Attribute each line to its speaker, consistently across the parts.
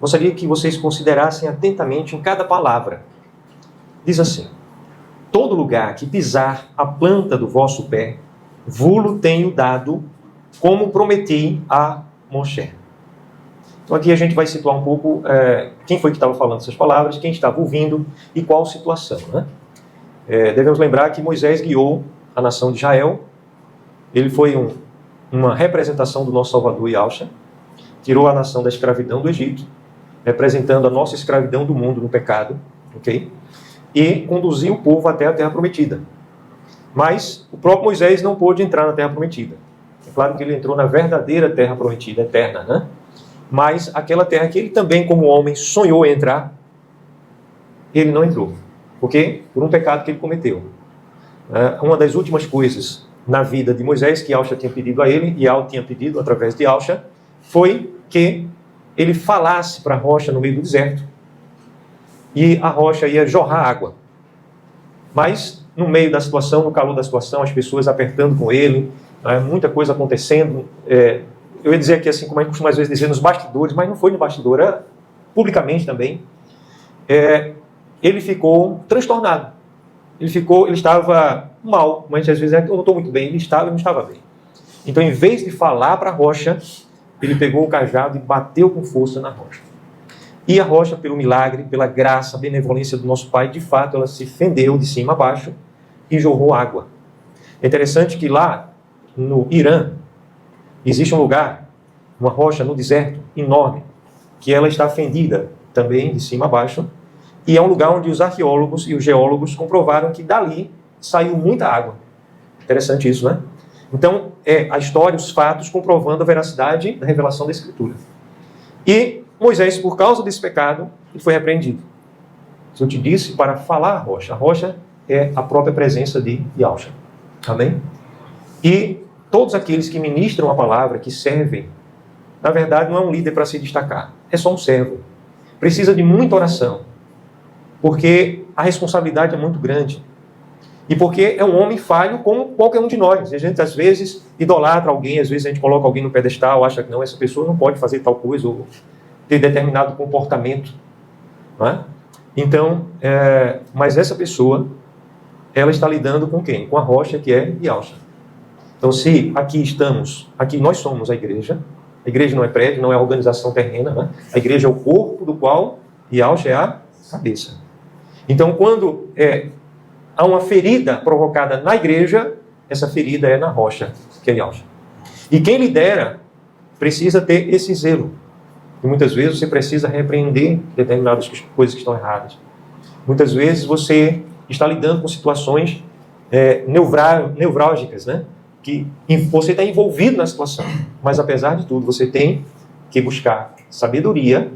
Speaker 1: Gostaria que vocês considerassem atentamente em cada palavra. Diz assim: todo lugar que pisar a planta do vosso pé, vulo tenho dado, como prometi a Moshe. Então aqui a gente vai situar um pouco quem foi que estava falando essas palavras, quem estava ouvindo e qual situação, né? Devemos lembrar que Moisés guiou a nação de Israel. Ele foi uma representação do nosso Salvador Yahushua, tirou a nação da escravidão do Egito, representando a nossa escravidão do mundo no pecado, ok? E conduziu o povo até a Terra Prometida. Mas o próprio Moisés não pôde entrar na Terra Prometida. É claro que ele entrou na verdadeira Terra Prometida, eterna, né? Mas aquela terra que ele também, como homem, sonhou em entrar, ele não entrou. Por quê? Por um pecado que ele cometeu. Uma das últimas coisas na vida de Moisés, que Yahushua tinha pedido a ele, e Yahushua tinha pedido através de Yahushua, foi que ele falasse para a rocha no meio do deserto, e a rocha ia jorrar água. Mas, no meio da situação, no calor da situação, as pessoas apertando com ele, muita coisa acontecendo, eu ia dizer aqui, assim como a gente costuma às vezes dizer, nos bastidores, mas não foi no bastidor, era publicamente também. Ele ficou transtornado. Ele estava mal, mas às vezes eu não estou muito bem, ele não estava bem. Então, em vez de falar para a rocha, ele pegou o cajado e bateu com força na rocha. E a rocha, pelo milagre, pela graça, benevolência do nosso Pai, de fato, ela se fendeu de cima a baixo e jorrou água. É interessante que lá, no Irã, existe um lugar, uma rocha no deserto, enorme, que ela está fendida também de cima a baixo, e é um lugar onde os arqueólogos e os geólogos comprovaram que dali saiu muita água. Interessante isso, né? Então, a história, os fatos, comprovando a veracidade da revelação da Escritura. E Moisés, por causa desse pecado, ele foi repreendido. Eu te disse para falar a rocha é a própria presença de Yahushua. Amém? E todos aqueles que ministram a palavra, que servem, na verdade não é um líder para se destacar, é só um servo. Precisa de muita oração, porque a responsabilidade é muito grande. E porque é um homem falho como qualquer um de nós. A gente às vezes idolatra alguém, às vezes a gente coloca alguém no pedestal, acha que não, essa pessoa não pode fazer tal coisa, ou ter determinado comportamento. Não é? Então, mas essa pessoa, ela está lidando com quem? Com a rocha que é Yahushua. Então, se aqui nós somos a igreja não é prédio, não é organização terrena, né? A igreja é o corpo do qual Yahushua é a cabeça. Então, quando há uma ferida provocada na igreja, essa ferida é na rocha, que é Yahushua. E quem lidera precisa ter esse zelo. E muitas vezes você precisa repreender determinadas coisas que estão erradas. Muitas vezes você está lidando com situações nevrálgicas, né? Que você está envolvido na situação. Mas, apesar de tudo, você tem que buscar sabedoria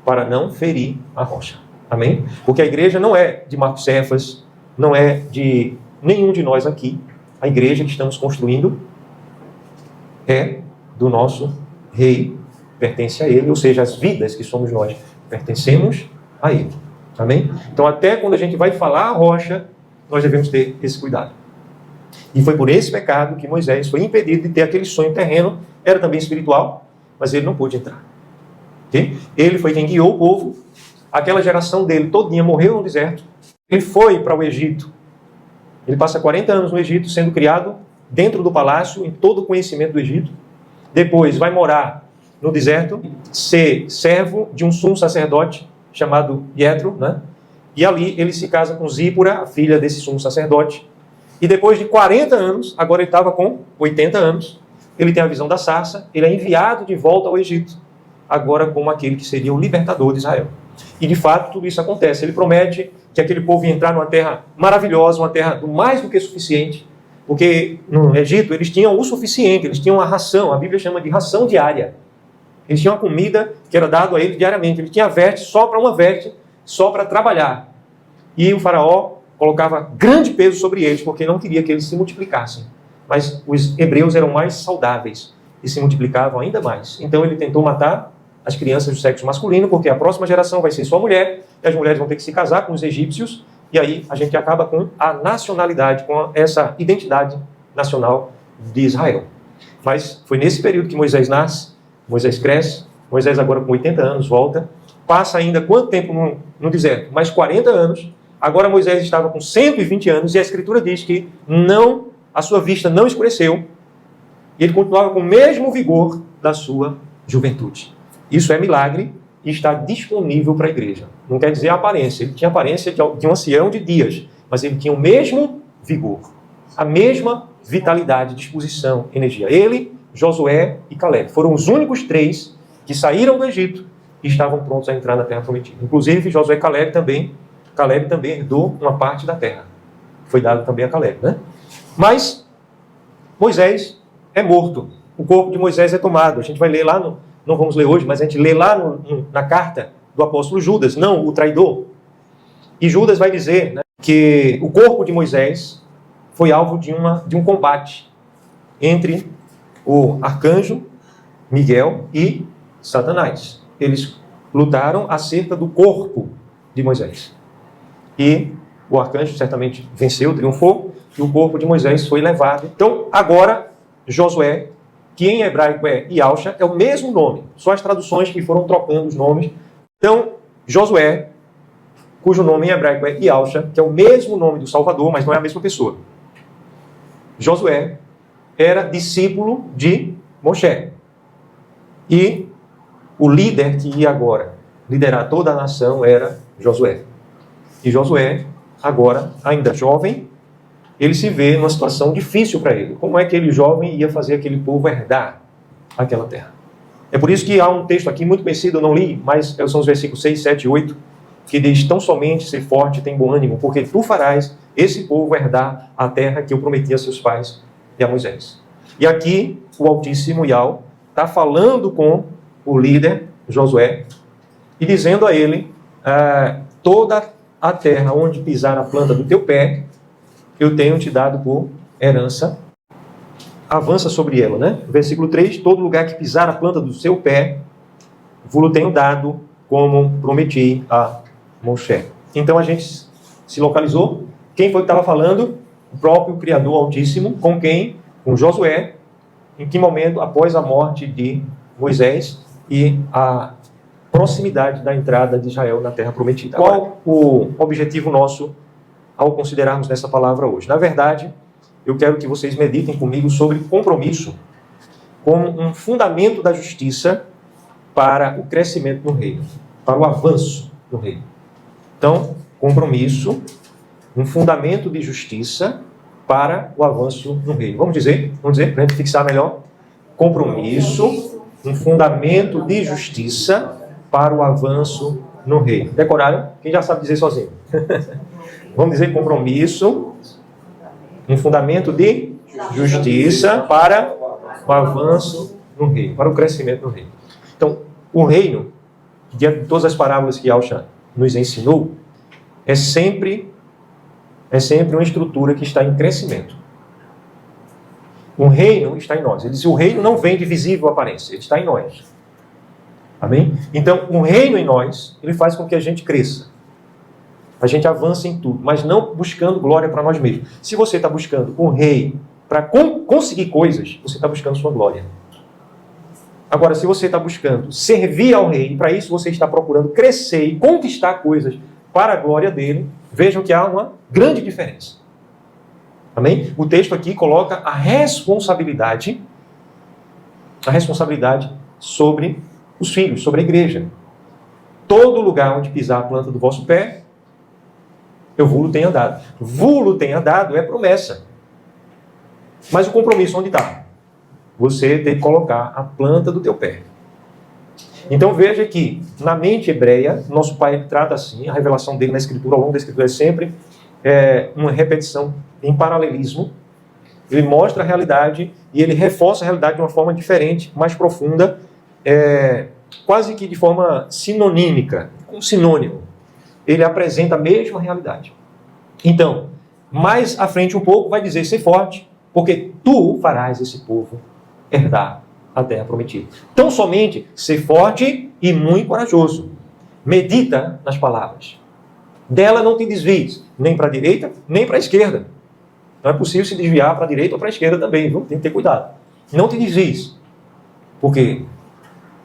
Speaker 1: para não ferir a rocha. Amém? Porque a igreja não é de Marcos Cefas, não é de nenhum de nós aqui. A igreja que estamos construindo é do nosso rei, pertence a ele, ou seja, as vidas que somos nós, pertencemos a ele. Amém? Então, até quando a gente vai falar a rocha, nós devemos ter esse cuidado. E foi por esse pecado que Moisés foi impedido de ter aquele sonho terreno, era também espiritual, mas ele não pôde entrar. Okay? Ele foi quem guiou o povo, aquela geração dele todinha morreu no deserto, ele foi para o Egito, ele passa 40 anos no Egito, sendo criado dentro do palácio, em todo o conhecimento do Egito, depois vai morar no deserto, ser servo de um sumo sacerdote, chamado Jetro, né? E ali ele se casa com Zípora, a filha desse sumo sacerdote, e depois de 40 anos, agora ele estava com 80 anos, ele tem a visão da sarça, ele é enviado de volta ao Egito, agora como aquele que seria o libertador de Israel. E de fato tudo isso acontece. Ele promete que aquele povo ia entrar numa terra maravilhosa, uma terra do mais do que suficiente, porque no Egito eles tinham o suficiente, eles tinham a ração, a Bíblia chama de ração diária. Eles tinham uma comida que era dada a eles diariamente, ele tinha veste só para trabalhar. E o faraó colocava grande peso sobre eles, porque não queria que eles se multiplicassem. Mas os hebreus eram mais saudáveis e se multiplicavam ainda mais. Então ele tentou matar as crianças do sexo masculino, porque a próxima geração vai ser só mulher, e as mulheres vão ter que se casar com os egípcios, e aí a gente acaba com a nacionalidade, com essa identidade nacional de Israel. Mas foi nesse período que Moisés nasce, Moisés cresce, Moisés agora com 80 anos volta, passa ainda quanto tempo no deserto? Mais 40 anos. Agora Moisés estava com 120 anos e a Escritura diz que a sua vista não escureceu e ele continuava com o mesmo vigor da sua juventude. Isso é milagre e está disponível para a igreja. Não quer dizer a aparência. Ele tinha a aparência de um ancião de dias, mas ele tinha o mesmo vigor, a mesma vitalidade, disposição, energia. Ele, Josué e Caleb foram os únicos 3 que saíram do Egito e estavam prontos a entrar na terra prometida. Inclusive, Josué e Caleb também herdou uma parte da terra. Foi dado também a Caleb, né? Mas Moisés é morto. O corpo de Moisés é tomado. A gente vai ler lá, não vamos ler hoje, mas a gente lê lá na carta do apóstolo Judas, não o traidor. E Judas vai dizer, né, que o corpo de Moisés foi alvo de um combate entre o arcanjo Miguel e Satanás. Eles lutaram acerca do corpo de Moisés. E o arcanjo certamente venceu, triunfou, e o corpo de Moisés foi levado. Então, agora, Josué, que em hebraico é Yahusha, é o mesmo nome, só as traduções que foram trocando os nomes. Então, Josué, cujo nome em hebraico é Yahusha, que é o mesmo nome do Salvador, mas não é a mesma pessoa. Josué era discípulo de Moshe. E o líder que ia agora liderar toda a nação era Josué. E Josué, agora, ainda jovem, ele se vê numa situação difícil para ele. Como é que ele, jovem, ia fazer aquele povo herdar aquela terra? É por isso que há um texto aqui muito conhecido, eu não li, mas são os versículos 6, 7 e 8, que diz: tão somente ser forte e tem bom ânimo, porque tu farás esse povo herdar a terra que eu prometi a seus pais e a Moisés. E aqui, o Altíssimo Yahweh está falando com o líder, Josué, e dizendo a ele: toda a terra onde pisar a planta do teu pé, eu tenho te dado por herança. Avança sobre ela, né? Versículo 3, todo lugar que pisar a planta do seu pé, vos tenho dado, como prometi a Moshe. Então a gente se localizou. Quem foi que estava falando? O próprio Criador Altíssimo. Com quem? Com Josué. Em que momento? Após a morte de Moisés e a proximidade da entrada de Israel na terra prometida. Qual o objetivo nosso ao considerarmos nessa palavra hoje? Na verdade, eu quero que vocês meditem comigo sobre compromisso como um fundamento da justiça para o crescimento no reino, para o avanço no reino. Então, compromisso, um fundamento de justiça para o avanço no reino. Vamos dizer, para a gente fixar melhor. Compromisso, um fundamento de justiça para o avanço no reino. Decoraram? Quem já sabe dizer sozinho? Vamos dizer compromisso, um fundamento de justiça para o avanço no reino, para o crescimento no reino. Então, o reino, diante de todas as parábolas que Yahusha nos ensinou, é sempre uma estrutura que está em crescimento. O reino está em nós. Ele diz: o reino não vem de visível aparência, ele está em nós. Amém? Então, o reino em nós, ele faz com que a gente cresça. A gente avança em tudo, mas não buscando glória para nós mesmos. Se você está buscando um rei para conseguir coisas, você está buscando sua glória. Agora, se você está buscando servir ao rei, para isso você está procurando crescer e conquistar coisas para a glória dele, vejam que há uma grande diferença. Amém? O texto aqui coloca a responsabilidade sobre os filhos, sobre a igreja. Todo lugar onde pisar a planta do vosso pé, eu vos tenho dado. Vos tenho dado é promessa. Mas o compromisso onde está? Você tem que colocar a planta do teu pé. Então veja que, na mente hebreia, nosso pai trata assim, a revelação dele na Escritura, ao longo da Escritura, é sempre uma repetição em paralelismo. Ele mostra a realidade e ele reforça a realidade de uma forma diferente, mais profunda, quase que de forma sinonímica, um sinônimo. Ele apresenta a mesma realidade. Então, mais à frente um pouco, vai dizer: ser forte, porque tu farás esse povo herdar a terra prometida. Tão somente ser forte e muito corajoso. Medita nas palavras. Dela não te desvies, nem para a direita, nem para a esquerda. Não é possível se desviar para a direita ou para a esquerda também, viu? Tem que ter cuidado. Não te desvies. Por quê?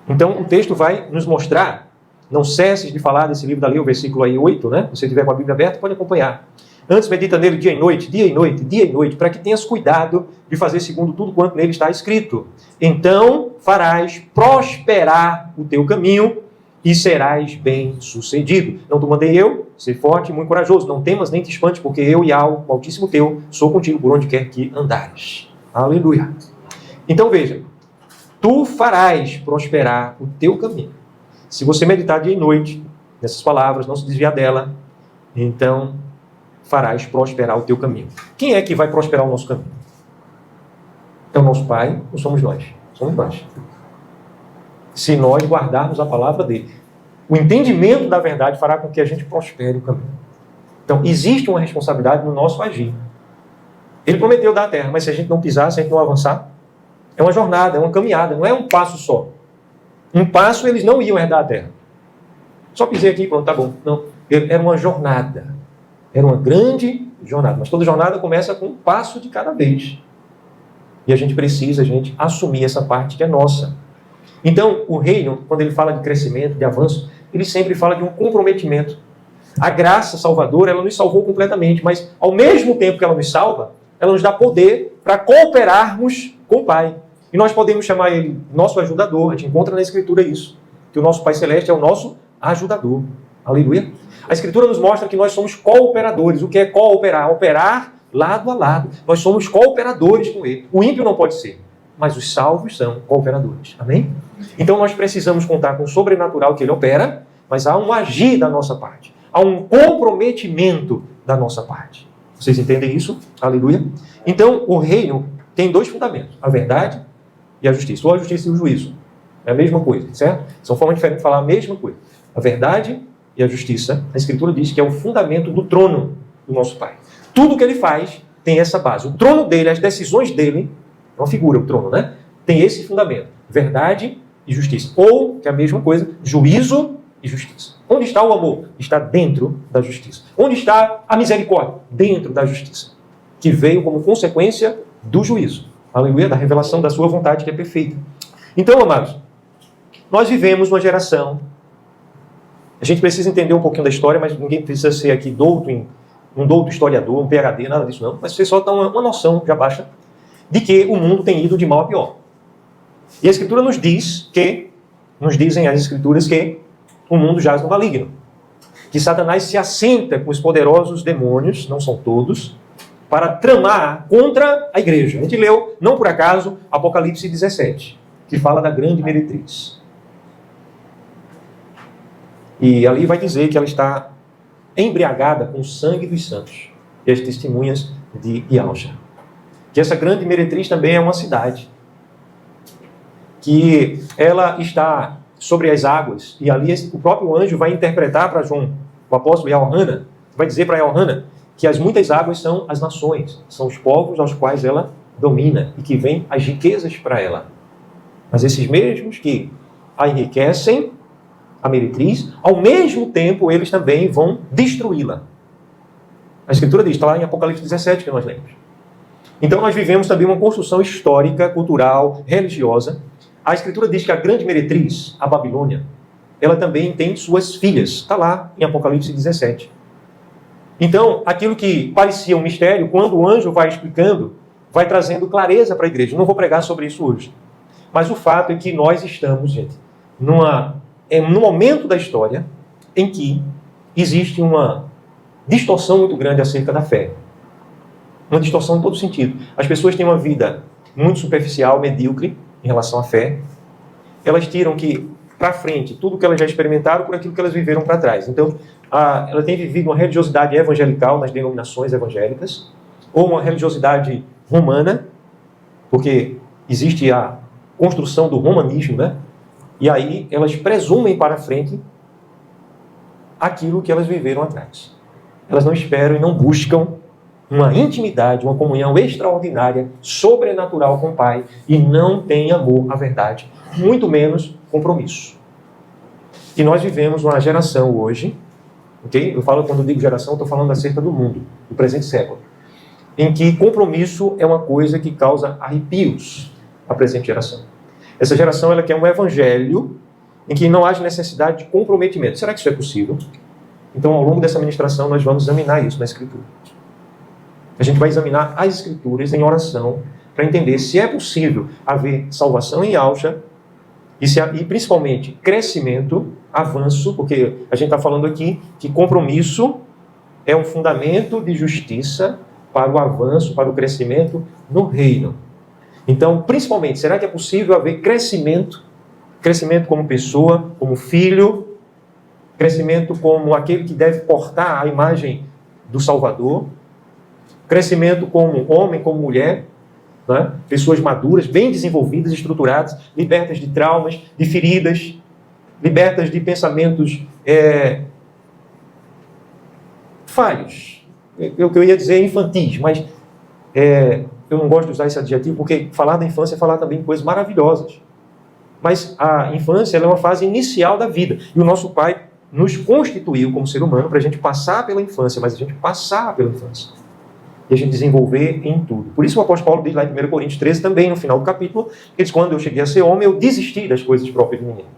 Speaker 1: Então, o texto vai nos mostrar Não cesses de falar desse livro dali, o versículo aí 8, né? Se você tiver com a Bíblia aberta, pode acompanhar. Antes medita nele dia e noite, dia e noite, dia e noite, para que tenhas cuidado de fazer segundo tudo quanto nele está escrito. Então farás prosperar o teu caminho e serás bem-sucedido. Não te mandei eu, ser forte e muito corajoso. Não temas nem te espantes, porque eu, Yahweh, o Altíssimo teu, sou contigo por onde quer que andares. Aleluia. Então veja, tu farás prosperar o teu caminho. Se você meditar dia e noite nessas palavras, não se desviar dela, então farás prosperar o teu caminho. Quem é que vai prosperar o nosso caminho? É o nosso Pai ou somos nós? Somos nós. Se nós guardarmos a palavra dele. O entendimento da verdade fará com que a gente prospere o caminho. Então, existe uma responsabilidade no nosso agir. Ele prometeu dar a terra, mas se a gente não pisar, se a gente não avançar, é uma jornada, é uma caminhada, não é um passo só. Um passo eles não iam herdar a terra. Só pisei aqui, pronto, tá bom. Não, era uma jornada. Era uma grande jornada. Mas toda jornada começa com um passo de cada vez. E a gente precisa, assumir essa parte que é nossa. Então, o reino, quando ele fala de crescimento, de avanço, ele sempre fala de um comprometimento. A graça salvadora, ela nos salvou completamente, mas ao mesmo tempo que ela nos salva, ela nos dá poder para cooperarmos com o Pai. E nós podemos chamar ele nosso ajudador. A gente encontra na Escritura isso, que o nosso Pai Celeste é o nosso ajudador. Aleluia. A Escritura nos mostra que nós somos cooperadores. O que é cooperar? Operar lado a lado. Nós somos cooperadores com ele. O ímpio não pode ser, mas os salvos são cooperadores. Amém? Então nós precisamos contar com o sobrenatural que ele opera, mas há um agir da nossa parte. Há um comprometimento da nossa parte. Vocês entendem isso? Aleluia. Então o reino tem dois fundamentos. A verdade e a justiça. Ou a justiça e o juízo. É a mesma coisa, certo? São formas diferentes de falar a mesma coisa. A verdade e a justiça, a Escritura diz que é o fundamento do trono do nosso Pai. Tudo que ele faz tem essa base. O trono dele, as decisões dele, é uma figura, o trono, né? Tem esse fundamento. Verdade e justiça. Ou, que é a mesma coisa, juízo e justiça. Onde está o amor? Está dentro da justiça. Onde está a misericórdia? Dentro da justiça. Que veio como consequência do juízo. Aleluia, da revelação da sua vontade que é perfeita. Então, amados, nós vivemos uma geração. A gente precisa entender um pouquinho da história, mas ninguém precisa ser aqui um douto historiador, um PhD, nada disso não. Mas você só dá uma noção, já baixa, de que o mundo tem ido de mal a pior. E a Escritura nos dizem as Escrituras que o mundo jaz no maligno. Que Satanás se assenta com os poderosos demônios, não são todos, para tramar contra a igreja. A gente leu, não por acaso, Apocalipse 17, que fala da grande meretriz. E ali vai dizer que ela está embriagada com o sangue dos santos e as testemunhas de Yahshua. Que essa grande meretriz também é uma cidade. Que ela está sobre as águas. E ali o próprio anjo vai interpretar para João, o apóstolo Yohanan, vai dizer para Yohanan que as muitas águas são as nações, são os povos aos quais ela domina e que vêm as riquezas para ela. Mas esses mesmos que a enriquecem, a meretriz, ao mesmo tempo eles também vão destruí-la. A Escritura diz, está lá em Apocalipse 17 que nós lemos. Então nós vivemos também uma construção histórica, cultural, religiosa. A Escritura diz que a grande meretriz, a Babilônia, ela também tem suas filhas. Está lá em Apocalipse 17. Então, aquilo que parecia um mistério, quando o anjo vai explicando, vai trazendo clareza para a igreja. Não vou pregar sobre isso hoje. Mas o fato é que nós estamos, gente, num momento da história em que existe uma distorção muito grande acerca da fé. Uma distorção em todo sentido. As pessoas têm uma vida muito superficial, medíocre, em relação à fé. Elas tiram que, para frente, tudo que elas já experimentaram por aquilo que elas viveram para trás. Então, ela tem vivido uma religiosidade evangelical nas denominações evangélicas, ou uma religiosidade romana, porque existe a construção do romanismo, né? E aí elas presumem para frente aquilo que elas viveram atrás. Elas não esperam e não buscam uma intimidade, uma comunhão extraordinária, sobrenatural com o Pai, e não têm amor à verdade, muito menos compromisso. E nós vivemos uma geração hoje, ok? Quando eu digo geração, estou falando acerca do mundo, do presente século, em que compromisso é uma coisa que causa arrepios à presente geração. Essa geração ela quer um evangelho em que não haja necessidade de comprometimento. Será que isso é possível? Então, ao longo dessa ministração, nós vamos examinar isso na Escritura. A gente vai examinar as Escrituras em oração para entender se é possível haver salvação em alcha e principalmente crescimento, avanço, porque a gente está falando aqui que compromisso é um fundamento de justiça para o avanço, para o crescimento no reino. Então, principalmente, será que é possível haver crescimento? Crescimento como pessoa, como filho, crescimento como aquele que deve portar a imagem do Salvador, crescimento como homem, como mulher, né? Pessoas maduras, bem desenvolvidas, estruturadas, libertas de traumas, de feridas, libertas de pensamentos falhos. Eu ia dizer infantis, mas eu não gosto de usar esse adjetivo, porque falar da infância é falar também de coisas maravilhosas. Mas a infância ela é uma fase inicial da vida. E o nosso Pai nos constituiu como ser humano para a gente passar pela infância, mas a gente passar pela infância. E a gente desenvolver em tudo. Por isso o apóstolo Paulo diz lá em 1 Coríntios 13, também no final do capítulo, ele diz, quando eu cheguei a ser homem, eu desisti das coisas próprias de menino.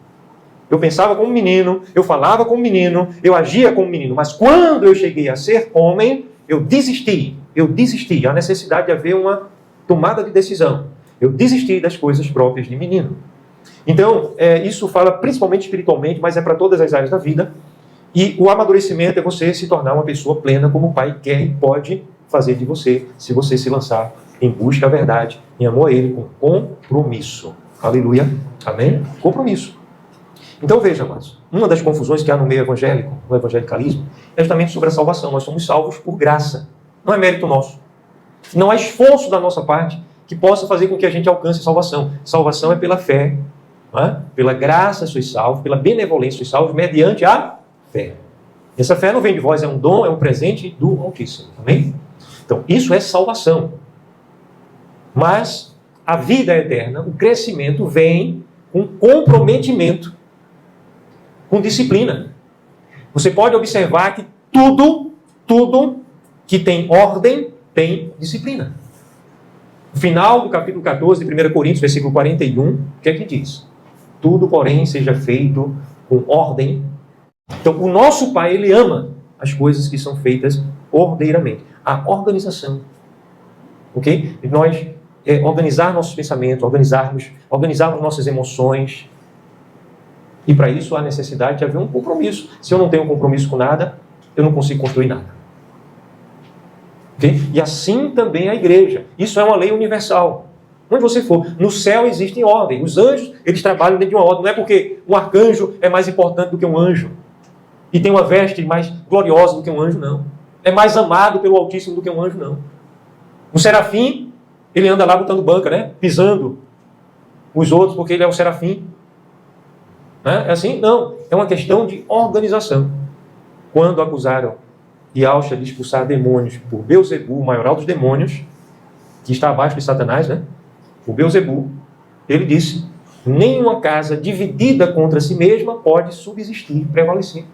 Speaker 1: Eu pensava como menino, eu falava como menino, eu agia como menino. Mas quando eu cheguei a ser homem, eu desisti. Há necessidade de haver uma tomada de decisão. Eu desisti das coisas próprias de menino. Então, isso fala principalmente espiritualmente, mas é para todas as áreas da vida. E o amadurecimento é você se tornar uma pessoa plena, como o Pai quer e pode fazer de você, se você se lançar em busca da verdade, em amor a Ele, com compromisso. Aleluia. Amém? Compromisso. Então veja, amados, uma das confusões que há no meio evangélico, no evangelicalismo, é justamente sobre a salvação. Nós somos salvos por graça. Não é mérito nosso. Não há esforço da nossa parte que possa fazer com que a gente alcance a salvação. Salvação é pela fé, não é? Pela graça sois salvos, pela benevolência sois salvos, mediante a fé. Essa fé não vem de vós, é um dom, é um presente do Altíssimo. Amém? Então, isso é salvação. Mas a vida eterna, o crescimento, vem com comprometimento, com disciplina. Você pode observar que tudo que tem ordem, tem disciplina. No final do capítulo 14 de 1 Coríntios, versículo 41, o que é que diz? Tudo, porém, seja feito com ordem. Então, o nosso Pai, Ele ama as coisas que são feitas ordeiramente. A organização. Ok? E nós organizar nossos pensamentos, organizarmos nossas emoções. E para isso há necessidade de haver um compromisso. Se eu não tenho um compromisso com nada, eu não consigo construir nada. Okay? E assim também a igreja. Isso é uma lei universal. Onde você for, no céu existe ordem. Os anjos, eles trabalham dentro de uma ordem. Não é porque um arcanjo é mais importante do que um anjo. E tem uma veste mais gloriosa do que um anjo, não. É mais amado pelo Altíssimo do que um anjo, não. Um serafim, ele anda lá botando banca, né? Pisando os outros porque ele é um serafim. É assim? Não. É uma questão de organização. Quando acusaram Yalcha de expulsar demônios por Belzebu, o maioral dos demônios, que está abaixo de Satanás, né? O Belzebu, ele disse, nenhuma casa dividida contra si mesma pode subsistir, prevalecer.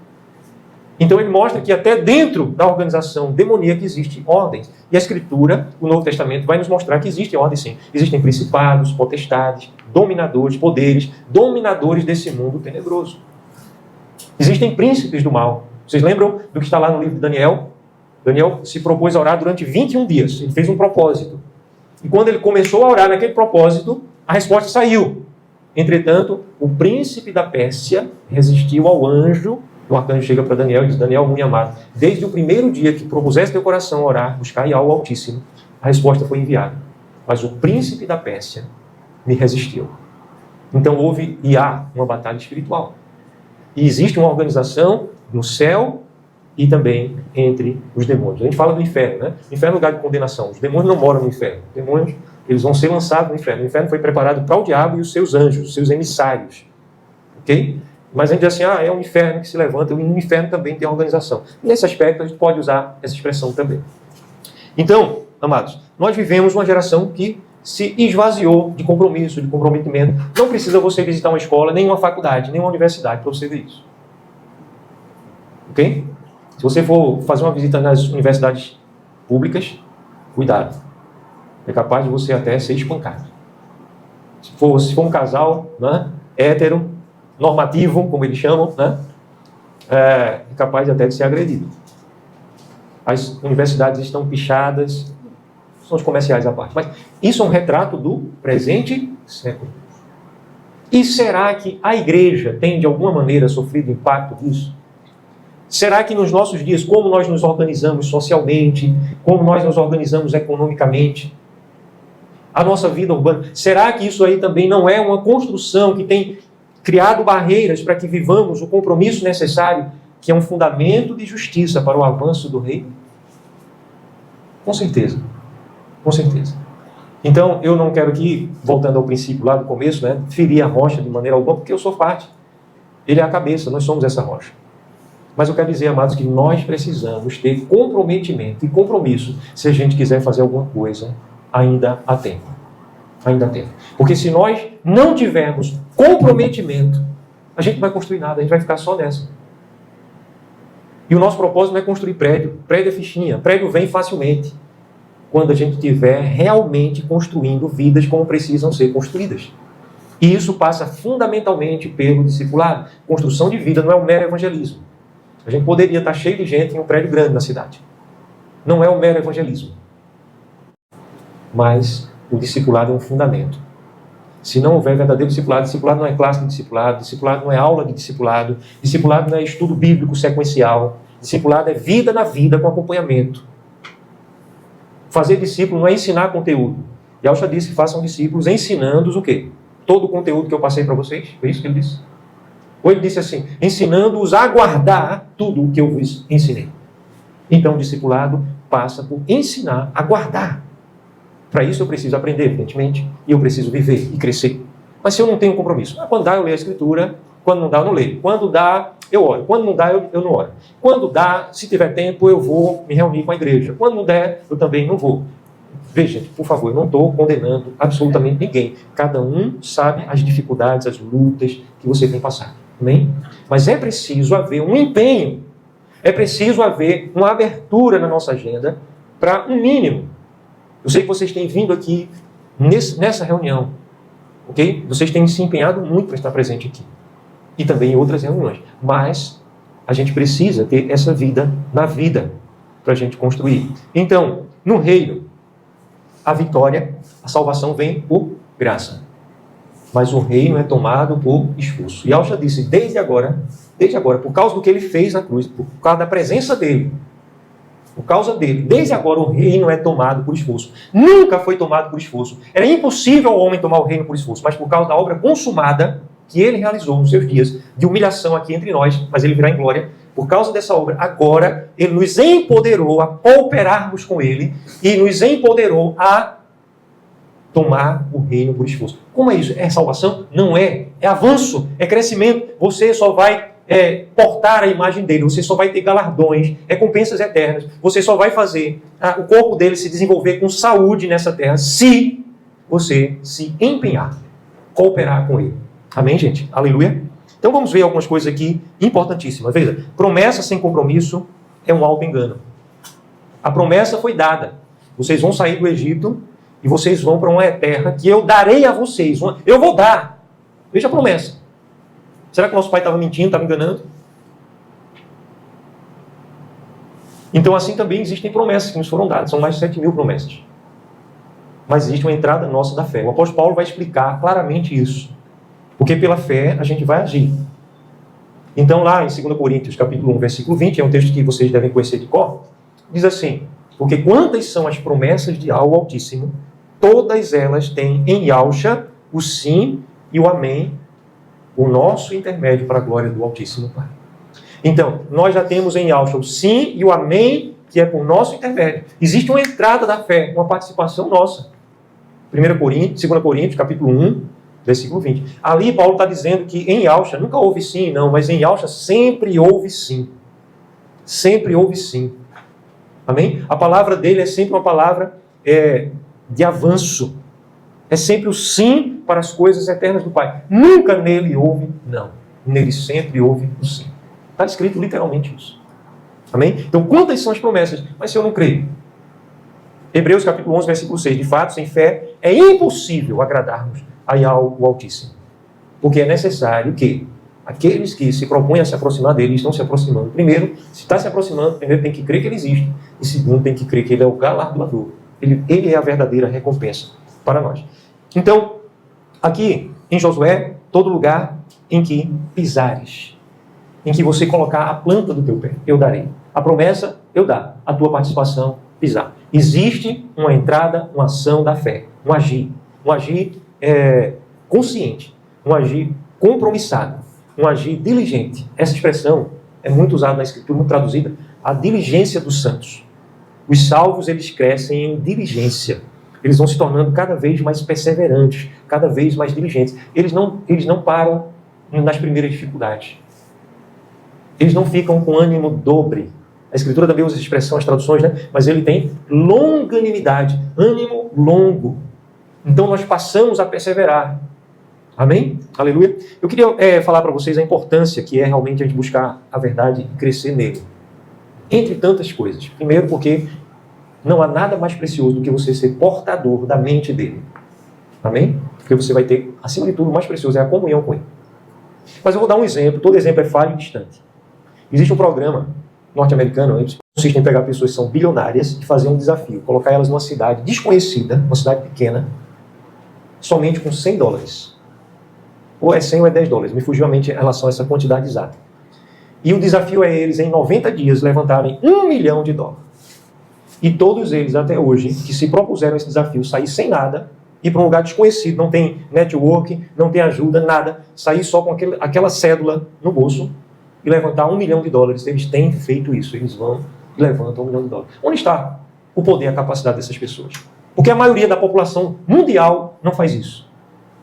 Speaker 1: Então ele mostra que até dentro da organização demoníaca existe ordens. E a Escritura, o Novo Testamento, vai nos mostrar que existe ordem sim. Existem principados, potestades, dominadores, poderes, dominadores desse mundo tenebroso. Existem príncipes do mal. Vocês lembram do que está lá no livro de Daniel? Daniel se propôs a orar durante 21 dias. Ele fez um propósito. E quando ele começou a orar naquele propósito, a resposta saiu. Entretanto, o príncipe da Pérsia resistiu ao anjo. O arcanjo chega para Daniel e diz, Daniel, muito amado, desde o primeiro dia que propuseste teu coração orar, buscar Yahweh o Altíssimo, a resposta foi enviada. Mas o príncipe da Pérsia me resistiu. Então houve e há uma batalha espiritual. E existe uma organização no céu e também entre os demônios. A gente fala do inferno, né? O inferno é um lugar de condenação. Os demônios não moram no inferno. Os demônios, eles vão ser lançados no inferno. O inferno foi preparado para o diabo e os seus anjos, os seus emissários. Ok? Mas a gente diz assim, é um inferno que se levanta, e no inferno também tem organização. Nesse aspecto, a gente pode usar essa expressão também. Então, amados, nós vivemos uma geração que se esvaziou de compromisso, de comprometimento. Não precisa você visitar uma escola, nem uma faculdade, nem uma universidade para você ver isso. Ok? Se você for fazer uma visita nas universidades públicas, cuidado. É capaz de você até ser espancado. Se for um casal, né, hétero, normativo, como eles chamam, né? É capaz até de ser agredido. As universidades estão pichadas, são os comerciais à parte. Mas isso é um retrato do presente século. E será que a igreja tem, de alguma maneira, sofrido impacto disso? Será que nos nossos dias, como nós nos organizamos socialmente, como nós nos organizamos economicamente, a nossa vida urbana, será que isso aí também não é uma construção que tem criado barreiras para que vivamos o compromisso necessário, que é um fundamento de justiça para o avanço do reino? Com certeza. Com certeza. Então, eu não quero aqui, voltando ao princípio lá do começo, né, ferir a rocha de maneira alguma, porque eu sou parte. Ele é a cabeça, nós somos essa rocha. Mas eu quero dizer, amados, que nós precisamos ter comprometimento e compromisso se a gente quiser fazer alguma coisa, ainda há tempo. Ainda há tempo. Porque se nós não tivermos comprometimento, a gente não vai construir nada, a gente vai ficar só nessa. E o nosso propósito não é construir prédio. Prédio é fichinha. Prédio vem facilmente quando a gente estiver realmente construindo vidas como precisam ser construídas. E isso passa fundamentalmente pelo discipulado. Construção de vida não é um mero evangelismo. A gente poderia estar cheio de gente em um prédio grande na cidade. Não é um mero evangelismo. Mas o discipulado é um fundamento. Se não houver verdadeiro discipulado, discipulado não é classe de discipulado, discipulado não é aula de discipulado, discipulado não é estudo bíblico sequencial, discipulado é vida na vida com acompanhamento. Fazer discípulo não é ensinar conteúdo. E Yahshua disse que façam discípulos ensinando-os o quê? Todo o conteúdo que eu passei para vocês. Foi isso que ele disse? Ou ele disse assim, ensinando-os a guardar tudo o que eu vos ensinei. Então o discipulado passa por ensinar a guardar. Para isso eu preciso aprender, evidentemente, e eu preciso viver e crescer. Mas se eu não tenho compromisso, quando dá eu leio a Escritura, quando não dá eu não leio. Quando dá eu oro, quando não dá eu não oro. Quando dá, se tiver tempo, eu vou me reunir com a igreja. Quando não der, eu também não vou. Veja, gente, por favor, eu não estou condenando absolutamente ninguém. Cada um sabe as dificuldades, as lutas que você tem passado. Amém? Mas é preciso haver um empenho, é preciso haver uma abertura na nossa agenda para um mínimo. Eu sei que vocês têm vindo aqui nessa reunião, ok? Vocês têm se empenhado muito para estar presente aqui. E também em outras reuniões. Mas a gente precisa ter essa vida na vida para a gente construir. Então, no reino, a vitória, a salvação vem por graça. Mas o reino é tomado por esforço. E Yahshua disse, desde agora, por causa do que ele fez na cruz, por causa da presença dele, por causa dele, desde agora o reino é tomado por esforço. Nunca foi tomado por esforço. Era impossível ao homem tomar o reino por esforço, mas por causa da obra consumada que ele realizou nos seus dias de humilhação aqui entre nós, mas ele virá em glória. Por causa dessa obra, agora ele nos empoderou a cooperarmos com ele e nos empoderou a tomar o reino por esforço. Como é isso? É salvação? Não é. É avanço, é crescimento. Você só vai portar a imagem dele, você só vai ter galardões, recompensas eternas, você só vai fazer o corpo dele se desenvolver com saúde nessa terra se você se empenhar, cooperar com ele. Amém, gente? Aleluia? Então vamos ver algumas coisas aqui importantíssimas. Veja, promessa sem compromisso é um auto-engano. A promessa foi dada. Vocês vão sair do Egito e vocês vão para uma terra que eu darei a vocês. Eu vou dar. Veja a promessa. Será que nosso pai estava mentindo, estava enganando? Então assim também existem promessas que nos foram dadas. São mais de 7.000 promessas. Mas existe uma entrada nossa da fé. O apóstolo Paulo vai explicar claramente isso. Porque pela fé a gente vai agir. Então lá em 2 Coríntios, capítulo 1, versículo 20, é um texto que vocês devem conhecer de cor, diz assim, porque quantas são as promessas de ao Altíssimo, todas elas têm em Yahshua o sim e o amém, o nosso intermédio para a glória do Altíssimo Pai. Então, nós já temos em Yahshua o sim e o amém, que é por nosso intermédio. Existe uma entrada da fé, uma participação nossa. 2 Coríntios, capítulo 1, versículo 20. Ali Paulo está dizendo que em Yahshua nunca houve sim, não, mas em Yahshua sempre houve sim. Sempre houve sim. Amém? A palavra dele é sempre uma palavra de avanço. É sempre o sim para as coisas eternas do Pai. Nunca nele houve não. Nele sempre houve o sim. Está escrito literalmente isso. Amém? Então, quantas são as promessas? Mas se eu não creio? Hebreus capítulo 11, versículo 6. De fato, sem fé, é impossível agradarmos ao Altíssimo. Porque é necessário que Aqueles que se propõem a se aproximar dele estão se aproximando. Primeiro, se está se aproximando, primeiro tem que crer que ele existe. E segundo, tem que crer que ele é o galardoador. Ele é a verdadeira recompensa para nós. Então, aqui em Josué, todo lugar em que pisares, em que você colocar a planta do teu pé, eu darei. A promessa, eu dar. A tua participação, pisar. Existe uma entrada, uma ação da fé. Um agir consciente. Um agir compromissado. Um agir diligente. Essa expressão é muito usada na Escritura, muito traduzida. A diligência dos santos. Os salvos, eles crescem em diligência. Eles vão se tornando cada vez mais perseverantes, cada vez mais diligentes. Eles não param nas primeiras dificuldades. Eles não ficam com ânimo dobre. A Escritura também usa essa expressão, as traduções, né? Mas ele tem longanimidade, ânimo longo. Então nós passamos a perseverar. Amém? Aleluia. Eu queria falar para vocês a importância que é realmente a gente buscar a verdade e crescer nele. Entre tantas coisas. Primeiro porque não há nada mais precioso do que você ser portador da mente dele. Amém? Porque você vai ter, acima de tudo, o mais precioso é a comunhão com ele. Mas eu vou dar um exemplo. Todo exemplo é falho e distante. Existe um programa norte-americano que consiste em pegar pessoas que são bilionárias e fazer um desafio. Colocar elas numa cidade desconhecida, uma cidade pequena, somente com $100. Ou é 100 ou é $10. Me fugiu a mente em relação a essa quantidade exata. E o desafio é eles, em 90 dias, levantarem $1 milhão. E todos eles, até hoje, que se propuseram esse desafio, sair sem nada, ir para um lugar desconhecido, não tem network, não tem ajuda, nada, sair só com aquela cédula no bolso e levantar $1 milhão. Eles têm feito isso, eles vão e levantam $1 milhão. Onde está o poder e a capacidade dessas pessoas? Porque a maioria da população mundial não faz isso.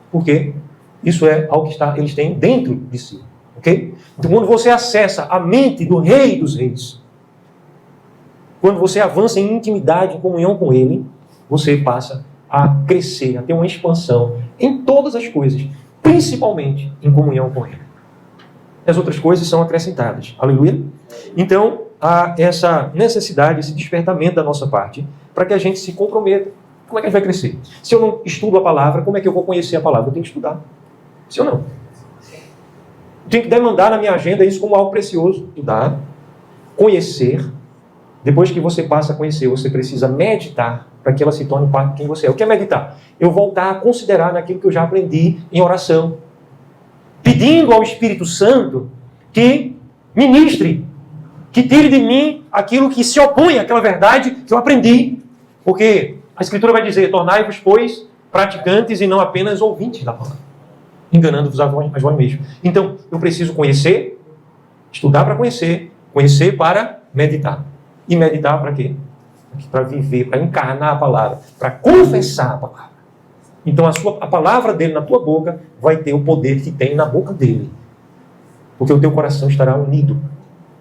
Speaker 1: Por quê? Isso é algo que eles têm dentro de si. Okay? Então, quando você acessa a mente do Rei dos Reis, quando você avança em intimidade, em comunhão com Ele, você passa a crescer, a ter uma expansão em todas as coisas, principalmente em comunhão com Ele. As outras coisas são acrescentadas. Aleluia? Então, há essa necessidade, esse despertamento da nossa parte, para que a gente se comprometa. Como é que a gente vai crescer? Se eu não estudo a palavra, como é que eu vou conhecer a palavra? Eu tenho que estudar. Se eu não. Eu tenho que demandar na minha agenda isso como algo precioso. Estudar, conhecer. Depois que você passa a conhecer, você precisa meditar para que ela se torne parte de quem você é. O que é meditar? Eu voltar a considerar naquilo que eu já aprendi em oração. Pedindo ao Espírito Santo que ministre, que tire de mim aquilo que se opõe àquela verdade que eu aprendi. Porque a Escritura vai dizer, tornai-vos, pois, praticantes e não apenas ouvintes da palavra, enganando-vos a vós mesmos. Então, eu preciso conhecer, estudar para conhecer, conhecer para meditar. E meditar para quê? Para viver, para encarnar a palavra, para confessar a palavra. Então a palavra dele na tua boca vai ter o poder que tem na boca dele. Porque o teu coração estará unido